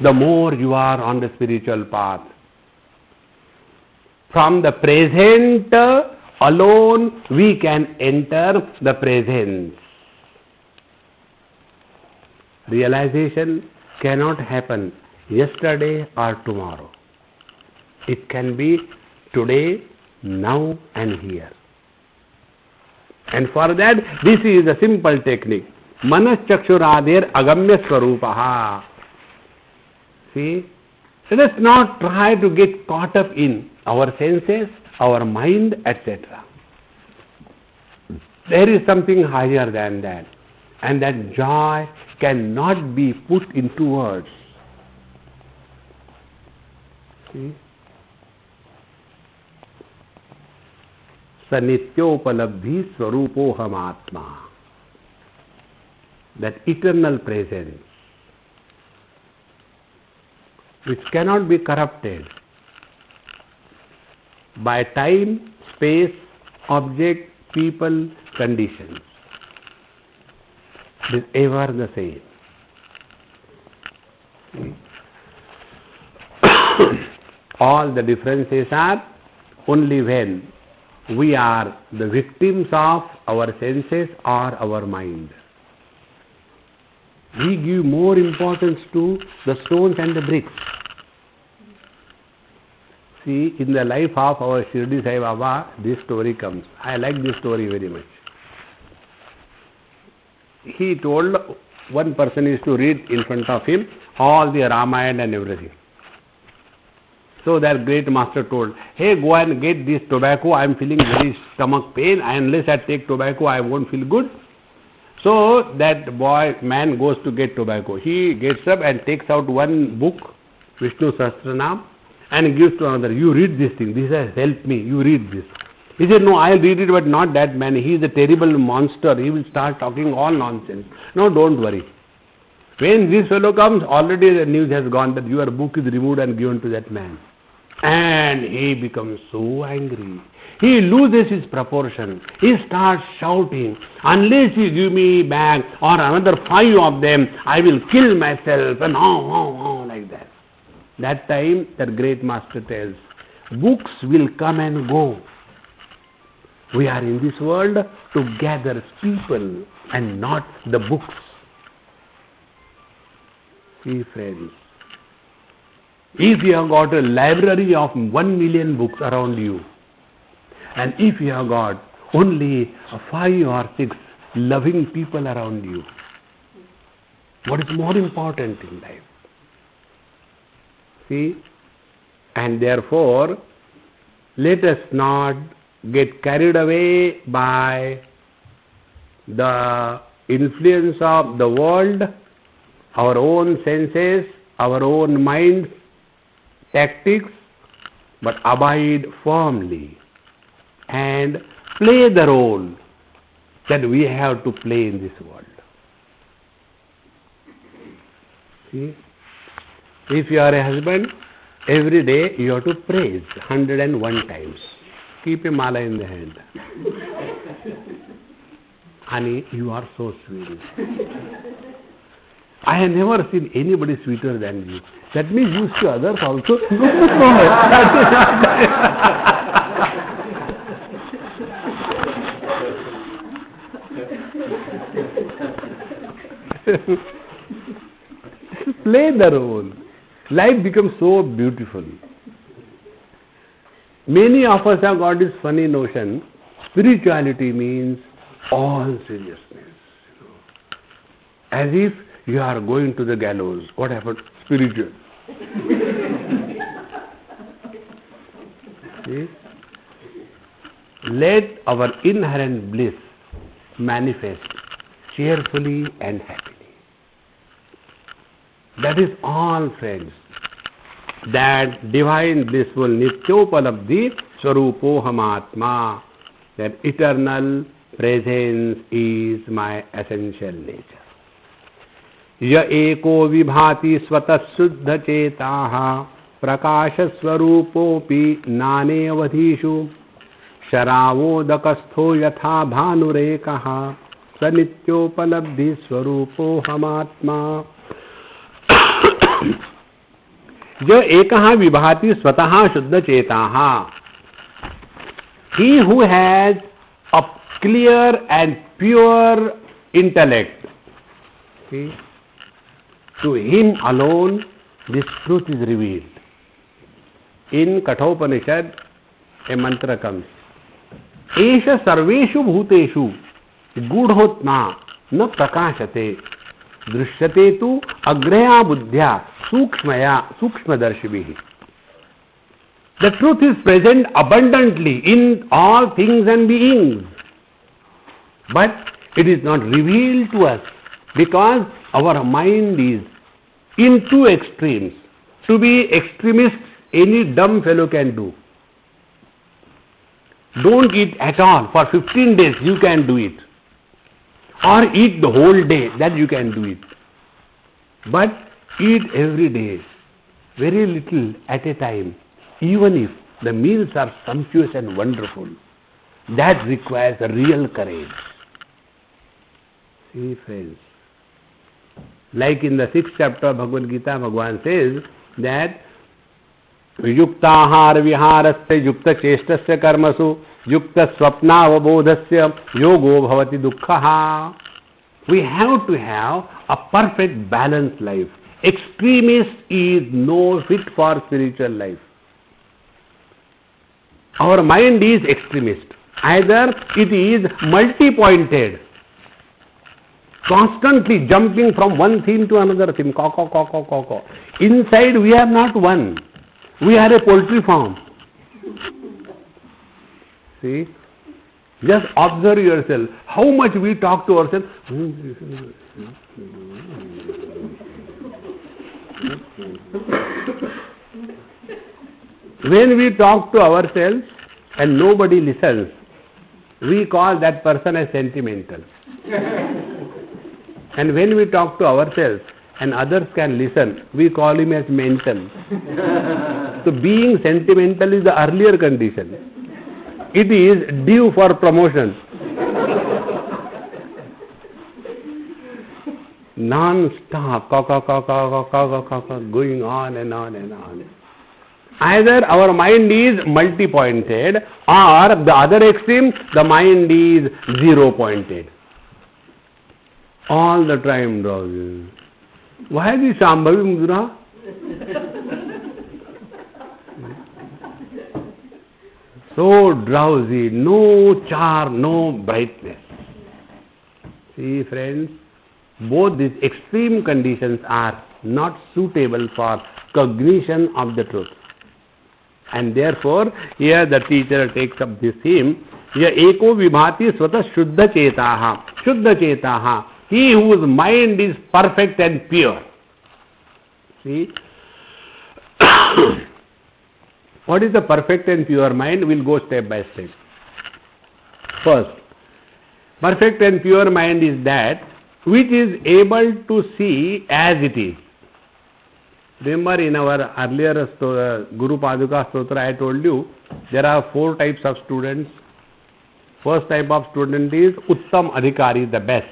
the more you are on the spiritual path. From the present alone, we can enter the presence. Realization cannot happen yesterday or tomorrow. It can be today, now and here. And for that, this is a simple technique. Manas chakshuradir agamya swarupaha. See, let us not try to get caught up in our senses, our mind, etc. There is something higher than that. And that joy cannot be put into words. See? Sanityopalabdhi swarupoham atma. That eternal presence, which cannot be corrupted by time, space, object, people, conditions. It is ever the same. All the differences are only when we are the victims of our senses or our mind. We give more importance to the stones and the bricks. See, in the life of our Shirdi Sai Baba, this story comes. I like this story very much. He told one person is to read in front of him all the Ramayana and everything. So that great master told, hey, go and get this tobacco. I am feeling very stomach pain. Unless I take tobacco, I won't feel good. So that man goes to get tobacco. He gets up and takes out one book, Vishnu Sahasranam, and gives to another. You read this thing. This has helped me. You read this. He said, no, I'll read it, but not that man. He is a terrible monster. He will start talking all nonsense. No, don't worry. When this fellow comes, already the news has gone that your book is removed and given to that man. And he becomes so angry. He loses his proportion. He starts shouting, unless you give me back or another 5 of them, I will kill myself, and like that. That time, that great master tells, books will come and go. We are in this world to gather people and not the books. See, friends, if you have got a library of 1 million books around you, and if you have got only 5 or 6 loving people around you, what is more important in life? See? And therefore, let us not get carried away by the influence of the world, our own senses, our own minds, tactics, but abide firmly and play the role that we have to play in this world. See? If you are a husband, every day you have to praise 101 times. Keep a mala in the hand. Honey, you are so sweet. I have never seen anybody sweeter than you. That means you see others also. Play the role. Life becomes so beautiful. Many of us have got this funny notion, spirituality means all seriousness. As if you are going to the gallows. What happened? Spiritual. See? Let our inherent bliss manifest cheerfully and happily. That is all, friends. That divine blissful Nityopalabdhi Swarupohamatma, that eternal presence is my essential nature. Ya eko vibhati svatah suddha chetaha prakasha swarupopi nane avadhishu sharavodakastho yatha bhanurekaha sanityopalabdhi swarupohamatma. Ya ekaha vibhati svatah suddha chetaha. He who has a clear and pure intellect, see, to him alone this truth is revealed. In Kathopanishad, a mantra comes. Esha sarveshu bhuteshu gudhotma na prakashate drishyate tu agraya buddhya sukshmadarshibhi. The truth is present abundantly in all things and beings, but it is not revealed to us because our mind is in two extremes. To be extremist, any dumb fellow can do. Don't eat at all. For 15 days you can do it. Or eat the whole day, that you can do it. But eat every day, very little at a time, even if the meals are sumptuous and wonderful. That requires a real courage. See, friends. Like in the 6th chapter of Bhagavad Gita, Bhagavan says that Yuktahar viharasya yukta cheshtasya karmasu yukta swapna avabodhasya yogo bhavati dukkhaha. We have to have a perfect balanced life. Extremist is no fit for spiritual life. Our mind is extremist. Either it is multi-pointed, constantly jumping from one theme to another theme. Inside we are not one. We are a poultry farm. See? Just observe yourself. How much we talk to ourselves. When we talk to ourselves and nobody listens, we call that person as sentimental. And when we talk to ourselves and others can listen, we call him as mental. So being sentimental is the earlier condition. It is due for promotion. Non-stop, going on and on and on. Either our mind is multi-pointed, or the other extreme, the mind is zero-pointed. All the time drowsy. Why the Shambhavi Mudra? So drowsy, no charm, no brightness. See, friends, both these extreme conditions are not suitable for cognition of the truth. And therefore, here the teacher takes up this theme. Ya eko vibhati swata shuddha chetaha. Shuddha chetaha. He whose mind is perfect and pure. See? What is the perfect and pure mind? We'll go step by step. First, perfect and pure mind is that which is able to see as it is. Remember in our earlier Guru Paduka Stotra, I told you there are 4 types of students. First type of student is Uttam Adhikari, the best.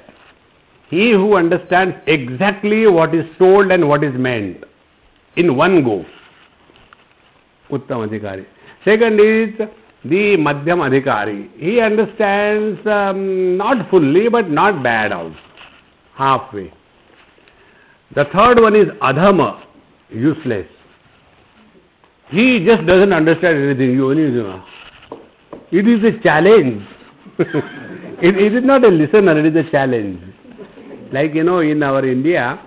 He who understands exactly what is told and what is meant in one go. Uttam Adhikari. Second is the Madhyam Adhikari. He understands not fully but not bad also. Halfway. The third one is Adhama, useless. He just doesn't understand anything. It is a challenge. it is not a listener, it is a challenge. Like, in our India,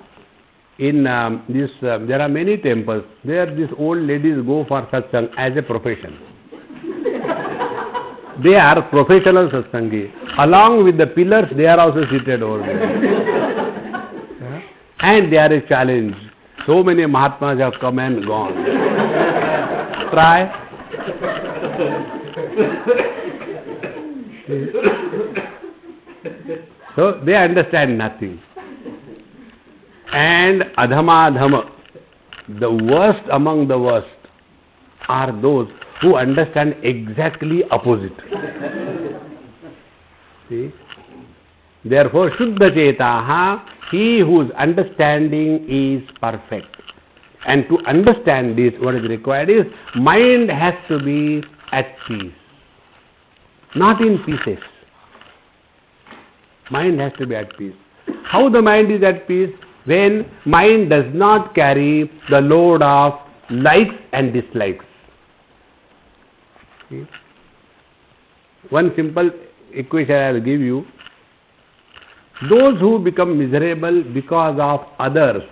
in there are many temples where these old ladies go for Satsang as a profession. They are professional satsangi. Along with the pillars, they are also seated over there. And they are a challenge. So many Mahatmas have come and gone. Try. So they understand nothing. And adhamadhama, the worst among the worst, are those who understand exactly opposite. See? Therefore, Shuddha Chetaha, he whose understanding is perfect. And to understand this, what is required is, mind has to be at peace. Not in pieces. Mind has to be at peace. How the mind is at peace? When mind does not carry the load of likes and dislikes. See? One simple equation I will give you. Those who become miserable because of others,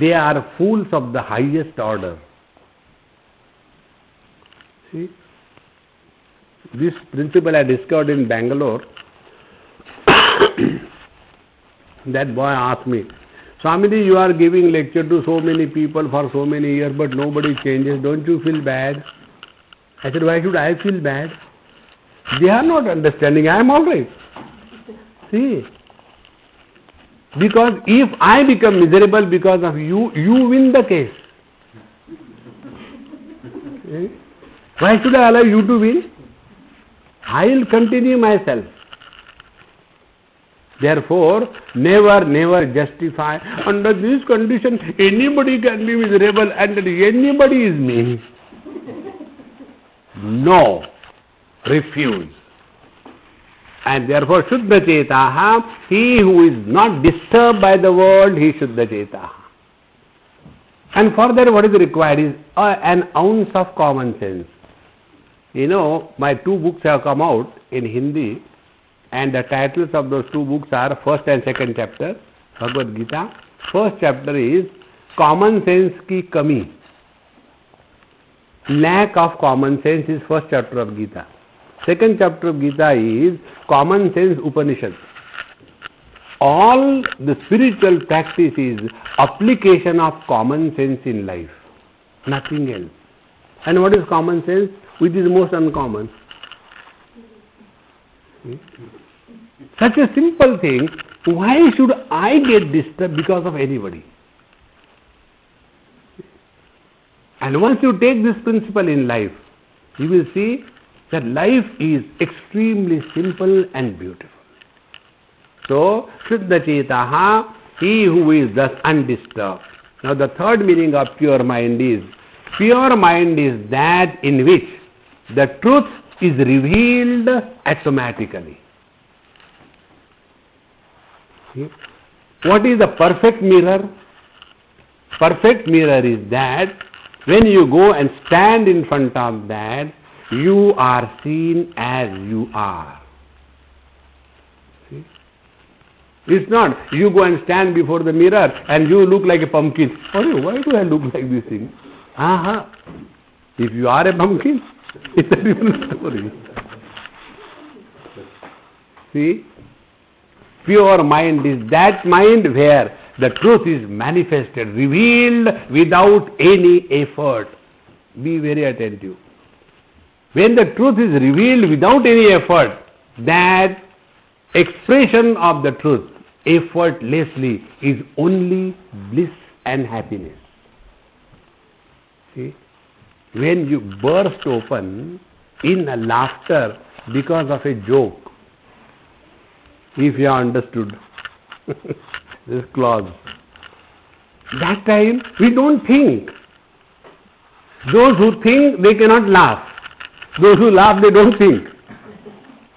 they are fools of the highest order. See? This principle I discovered in Bangalore. That boy asked me, Swamiji, you are giving lecture to so many people for so many years, but nobody changes. Don't you feel bad? I said, why should I feel bad? They are not understanding. I am all right. See? Because if I become miserable because of you, you win the case. See? Why should I allow you to win? I will continue myself. Therefore, never justify, under this condition, anybody can be miserable and anybody is me. No. Refuse. And therefore, Shuddha Chetaha, he who is not disturbed by the world, he Shuddha Chetaha. And further, what is required is an ounce of common sense. You know, my 2 books have come out in Hindi, and the titles of those 2 books are first and second chapter, Bhagavad Gita. First chapter is Common Sense Ki Kami. Lack of common sense is first chapter of Gita. Second chapter of Gita is Common Sense Upanishad. All the spiritual practice is application of common sense in life. Nothing else. And what is common sense? Which is most uncommon. Such a simple thing, why should I get disturbed because of anybody? And once you take this principle in life, you will see that life is extremely simple and beautiful. So, Shuddha Chetaha, he who is thus undisturbed. Now the third meaning of pure mind is that in which the truth is revealed automatically. See? What is the perfect mirror? Perfect mirror is that when you go and stand in front of that, you are seen as you are. See? It's not you go and stand before the mirror and you look like a pumpkin. Oh, why do I look like this thing? If you are a pumpkin, it's a different story. See? Pure mind is that mind where the truth is manifested, revealed without any effort. Be very attentive. When the truth is revealed without any effort, that expression of the truth effortlessly is only bliss and happiness. See? When you burst open in a laughter because of a joke, if you understood this clause, that time we don't think. Those who think, they cannot laugh. Those who laugh, they don't think.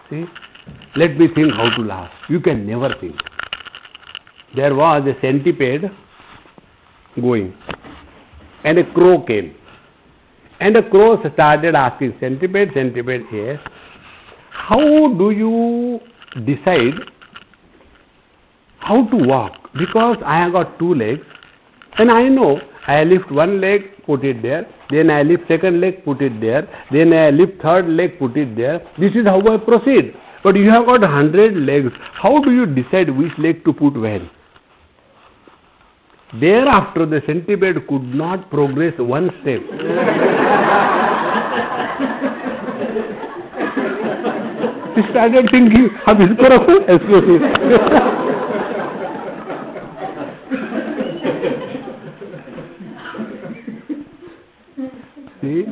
See? Let me think how to laugh. You can never think. There was a centipede going, and a crow came. And a crow started asking, centipede, yes, how do you decide how to walk? Because I have got 2 legs, and I know I lift one leg, put it there. Then I lift second leg, put it there. Then I lift third leg, put it there. This is how I proceed. But you have got 100 legs. How do you decide which leg to put when? Thereafter, the centipede could not progress one step. He started thinking, अब इसको रखो, इसको See?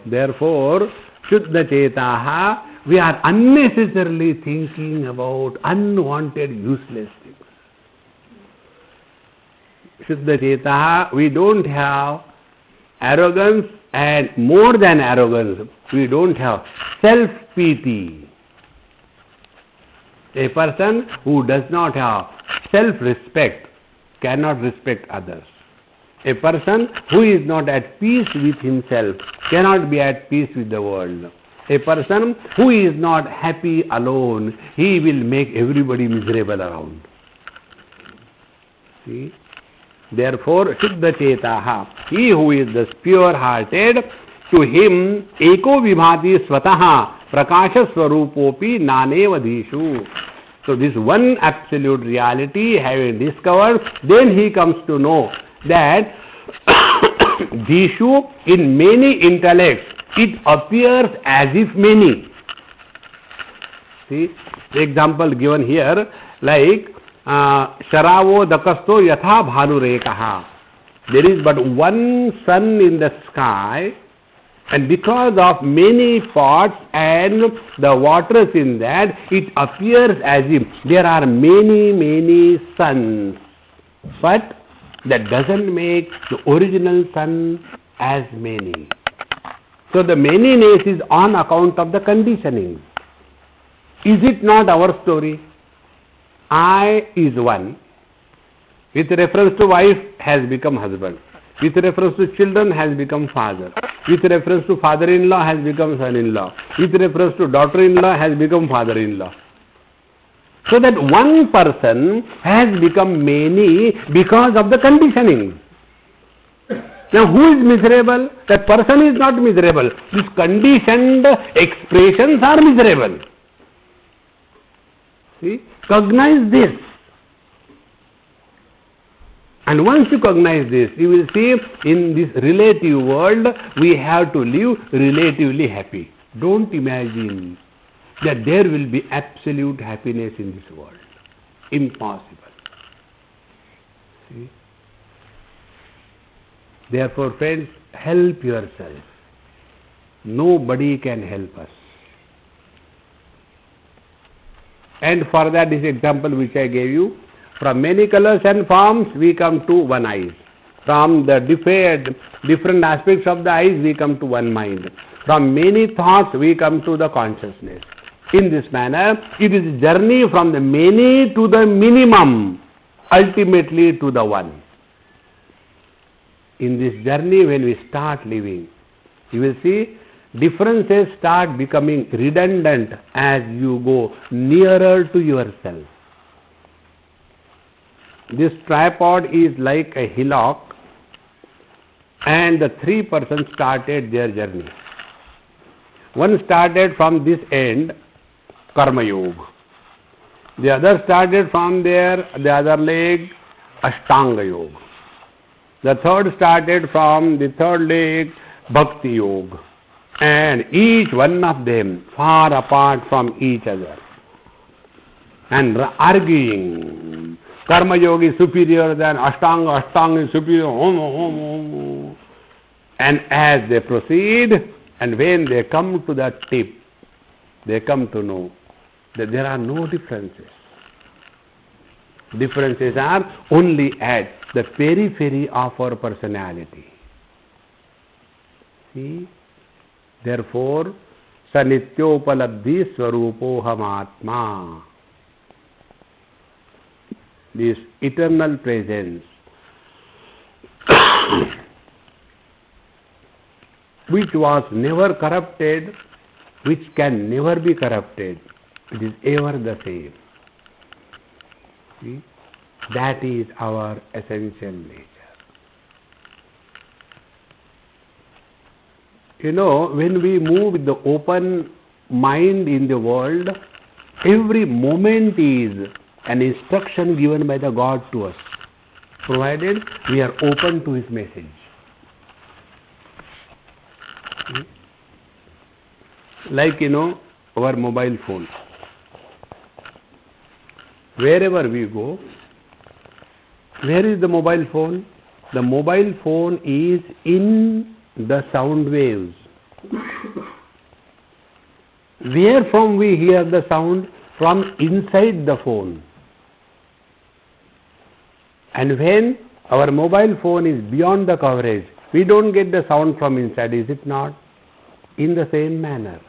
Therefore, Shuddha Chetaha, we are unnecessarily thinking about unwanted, useless things. Shuddha Chetaha, we don't have arrogance, and more than arrogance, we don't have self-pity. A person who does not have self-respect cannot respect others. A person who is not at peace with himself cannot be at peace with the world. A person who is not happy alone, he will make everybody miserable around. See? Therefore, Shuddha Chetaha, he who is the pure-hearted, to him eko vibhati swataha prakasha swarupopi nanevadhishu. So this one absolute reality having discovered, then he comes to know that Dhishu, in many intellects, it appears as if many. See, the example given here, like Sharavo dakasto yatha bhanurekaha. There is but one sun in the sky, and because of many pots and the waters in that, it appears as if there are many, many suns. But that doesn't make the original sun as many. So the manyness is on account of the conditioning. Is it not our story? I is one. With reference to wife has become husband. With reference to children has become father. With reference to father-in-law has become son-in-law. With reference to daughter-in-law has become father-in-law. So that one person has become many because of the conditioning. Now who is miserable? That person is not miserable. These conditioned expressions are miserable. See? Cognize this. And once you cognize this, you will see in this relative world, we have to live relatively happy. Don't imagine that there will be absolute happiness in this world. Impossible. See? Therefore, friends, help yourself. Nobody can help us. And for that, this example which I gave you, from many colors and forms, we come to one eye. From the different aspects of the eyes, we come to one mind. From many thoughts, we come to the consciousness. In this manner, it is a journey from the many to the minimum, ultimately to the one. In this journey, when we start living, you will see differences start becoming redundant as you go nearer to yourself. This tripod is like a hillock, and the three persons started their journey. One started from this end, Karma Yoga. The other started from there, the other leg, Ashtanga Yoga. The third started from the third leg, Bhakti Yoga. And each one of them far apart from each other. And arguing. Karma Yoga is superior than Ashtanga, Ashtanga is superior, And as they proceed, and when they come to that tip, they come to know that there are no differences. Differences are only at the periphery of our personality. See? Therefore, Sanityopalabdhi Swarupohamatma. This eternal presence, which was never corrupted, which can never be corrupted, it is ever the same. See? That is our essential nature. when we move with the open mind in the world, every moment is an instruction given by the God to us, provided we are open to His message. Like, our mobile phone. Wherever we go, where is the mobile phone? The mobile phone is in the sound waves. Where from we hear the sound? From inside the phone. And when our mobile phone is beyond the coverage, we don't get the sound from inside, is it not? In the same manner,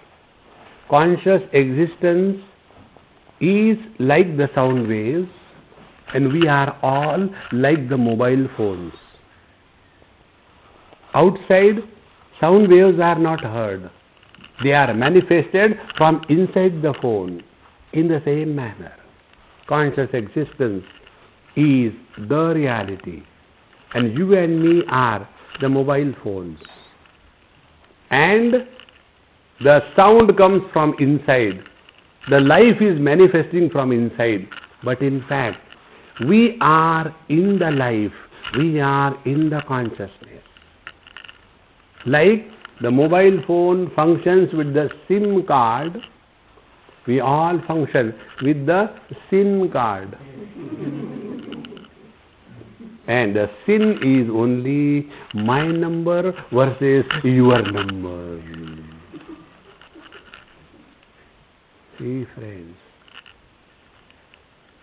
conscious existence is like the sound waves, and we are all like the mobile phones. Outside, sound waves are not heard. They are manifested from inside the phone. In the same manner, conscious existence is the reality, and you and me are the mobile phones. And the sound comes from inside. The life is manifesting from inside. But in fact, we are in the life. We are in the consciousness. Like the mobile phone functions with the SIM card, we all function with the SIM card. And the SIM is only my number versus your number. See, friends,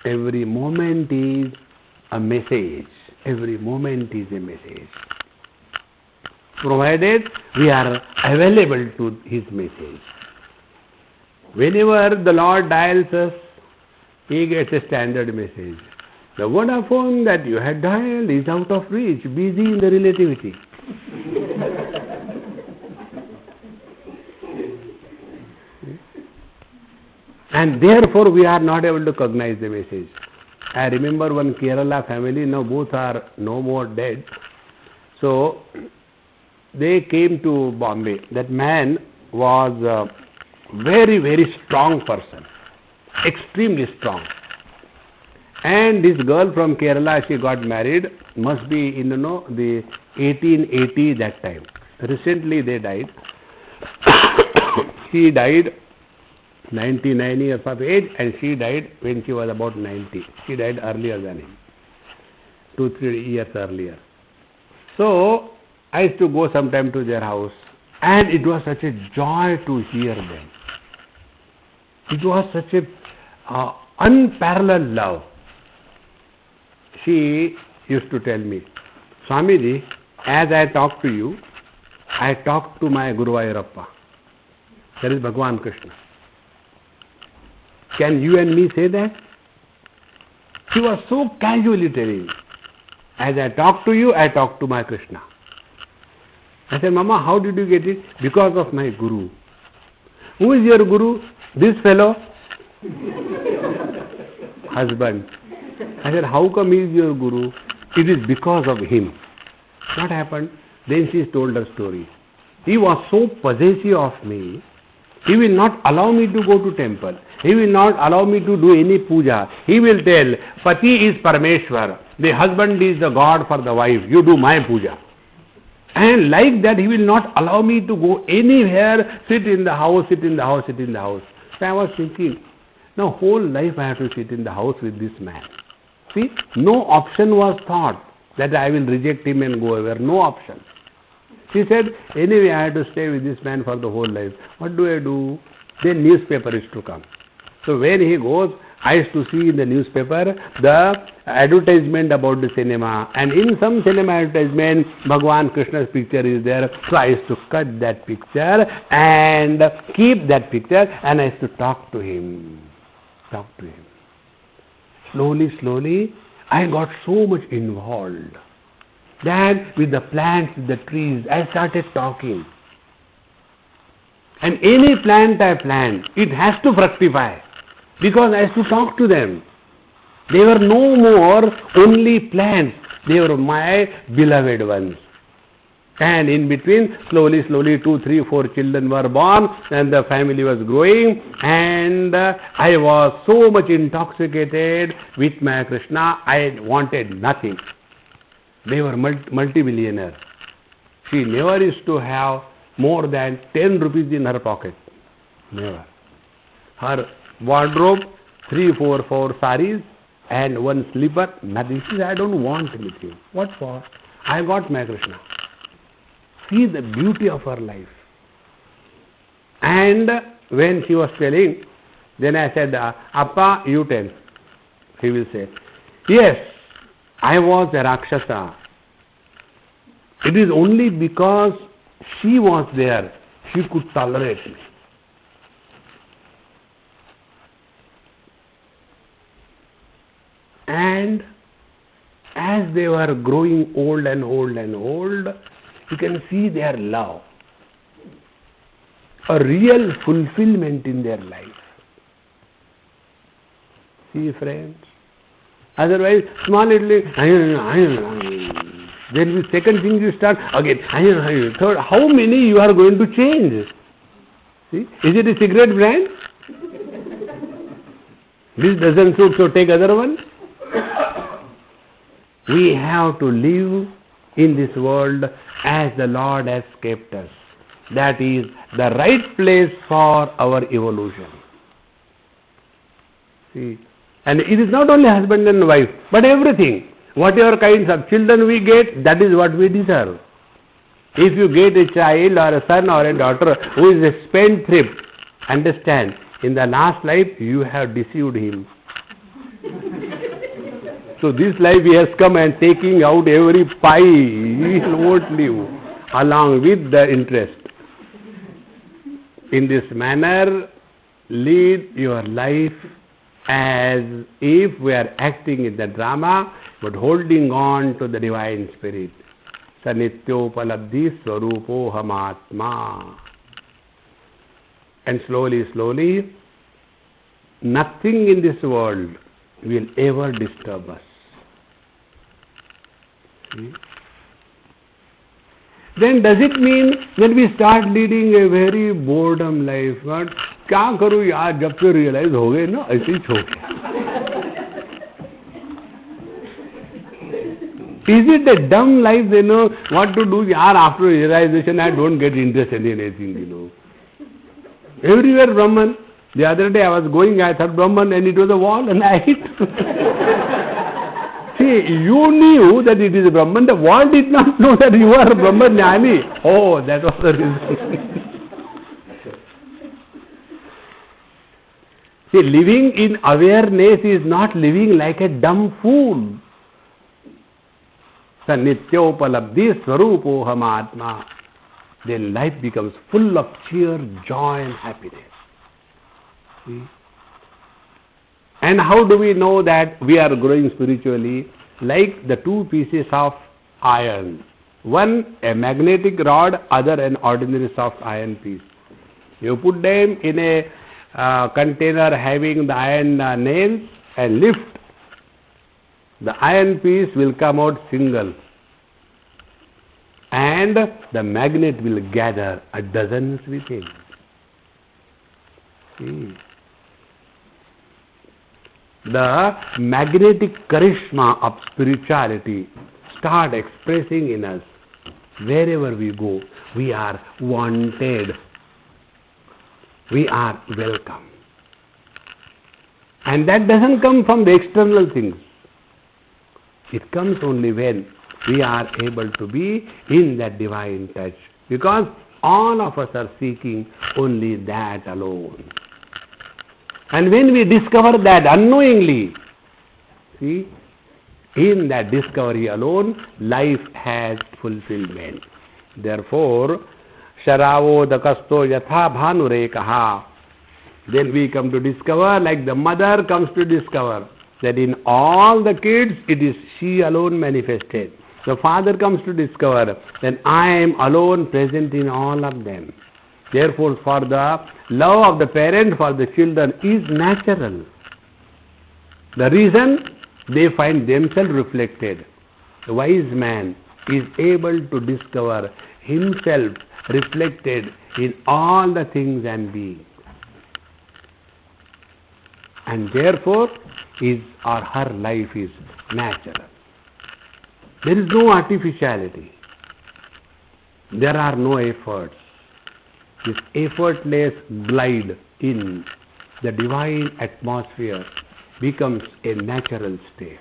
every moment is a message. Every moment is a message, provided we are available to His message. Whenever the Lord dials us, He gets a standard message. The Vodafone that you had dialed is out of reach, busy in the relativity. And therefore we are not able to recognize the message. I remember one Kerala family, now both are no more dead. So they came to Bombay. That man was a very, very strong person, extremely strong. And this girl from Kerala, she got married, must be in the 1880 that time. Recently they died. She died 99 years of age, and she died when she was about 90. She died earlier than him, 2-3 years earlier. So I used to go sometime to their house, and it was such a joy to hear them. It was such a unparalleled love. She used to tell me, Swamiji, as I talk to you, I talk to my Guru Ayurappa. That is Bhagwan Krishna. Can you and me say that? She was so casually telling, as I talk to you, I talk to my Krishna. I said, Mama, how did you get it? Because of my Guru. Who is your Guru? This fellow? Husband. I said, how come he is your Guru? It is because of him. What happened? Then she told her story. He was so possessive of me, he will not allow me to go to temple. He will not allow me to do any puja. He will tell, Pati is Parameshwar. The husband is the God for the wife. You do my puja. And like that, he will not allow me to go anywhere, sit in the house, sit in the house, sit in the house. So I was thinking, now whole life I have to sit in the house with this man. See, no option was thought that I will reject him and go away. No option. She said, anyway, I have to stay with this man for the whole life. What do I do? Then newspaper is to come. So when he goes, I used to see in the newspaper the advertisement about the cinema. And in some cinema advertisement, Bhagwan Krishna's picture is there. So I used to cut that picture and keep that picture, and I used to talk to him. Talk to him. Slowly, slowly, I got so much involved that with the plants, with the trees, I started talking. And any plant I plant, it has to fructify, because I have to talk to them. They were no more only plants, they were my beloved ones. And in between, slowly, 2, 3, 4 children were born, and the family was growing, and I was so much intoxicated with my Krishna, I wanted nothing. They were multi-millionaires. She never used to have more than 10 rupees in her pocket. Never. Her wardrobe, 3, 4 saris, and 1 slipper, nothing. She said, I don't want anything. What for? I got my Krishna. See the beauty of her life. And when she was telling, then I said, Appa, you tell. He will say, yes, I was a Rakshasa. It is only because she was there, she could tolerate me. And as they were growing old and old and old, you can see their love, a real fulfillment in their life. See, friends? Otherwise, small little, then the second thing you start again, third, how many you are going to change? See? Is it a cigarette brand? This doesn't suit, so take other one. We have to live in this world as the Lord has kept us. That is the right place for our evolution. See? And it is not only husband and wife, but everything. Whatever kinds of children we get, that is what we deserve. If you get a child or a son or a daughter who is a spendthrift, understand, in the last life you have deceived him. So this life he has come and taking out every pie, he won't live along with the interest. In this manner, lead your life as if we are acting in the drama, but holding on to the Divine Spirit. Sanityopalabdhi swarupo hamatma. And slowly, slowly, nothing in this world will ever disturb us. See? Then does it mean that we start leading a very boredom life? But क्या करूँ यार, जब से realize हो गए ना, ऐसे ही छोड़ गया. Is it a dumb life, you know, what to do yaar after realization? I don't get interested in anything, you know. Everywhere Brahman. The other day I was going, I thought Brahman, and it was a wall, and I hit. See, you knew that it is Brahman. The wall did not know that you are Brahman Jnani. Oh, that was the reason. See, living in awareness is not living like a dumb fool. Nityopalabdhi swarupo hamatma. Then life becomes full of cheer, joy and happiness. See? And how do we know that we are growing spiritually? Like the 2 pieces of iron. One a magnetic rod, other an ordinary soft iron piece. You put them in a container having the iron nails and lift. The iron piece will come out single. And the magnet will gather a dozens within. See? The magnetic charisma of spirituality start expressing in us. Wherever we go, we are wanted. We are welcome. And that doesn't come from the external things. It comes only when we are able to be in that divine touch. Because all of us are seeking only that alone. And when we discover that unknowingly, see, in that discovery alone, life has fulfillment. Therefore, Sharavo dakasto yatha bhanure kaha. Then we come to discover, like the mother comes to discover, that in all the kids, it is she alone manifested. The father comes to discover that I am alone present in all of them. Therefore, for the love of the parent for the children is natural. The reason, they find themselves reflected. The wise man is able to discover himself reflected in all the things and beings. And therefore, his or her life is natural. There is no artificiality. There are no efforts. This effortless glide in the divine atmosphere becomes a natural state.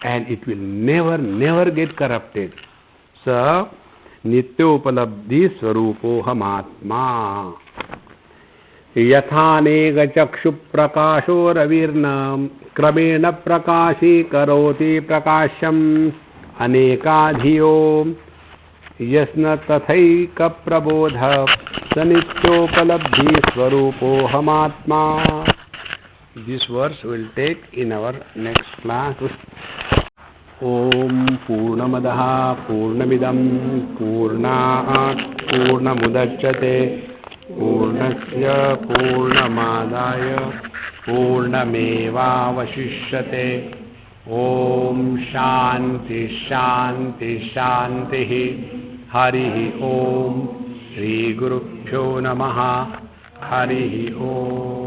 And it will never get corrupted. Sa nityopalabdhi swarupohamatma yathane chakshu prakasho ravirna kramena prakashi karoti prakasham anekadhiyo yasna tathaika prabodha sanityopalabdhi swarupohamatma. This verse will take in our next class. Om Purnamadaha Purnamidam Purnat Purnamudachyate Purnasya Purnamadaya Purnameva Vashishyate. Om Shanti Shanti Shanti Harihi Om Shri Gurubhyo Namaha Harihi Om.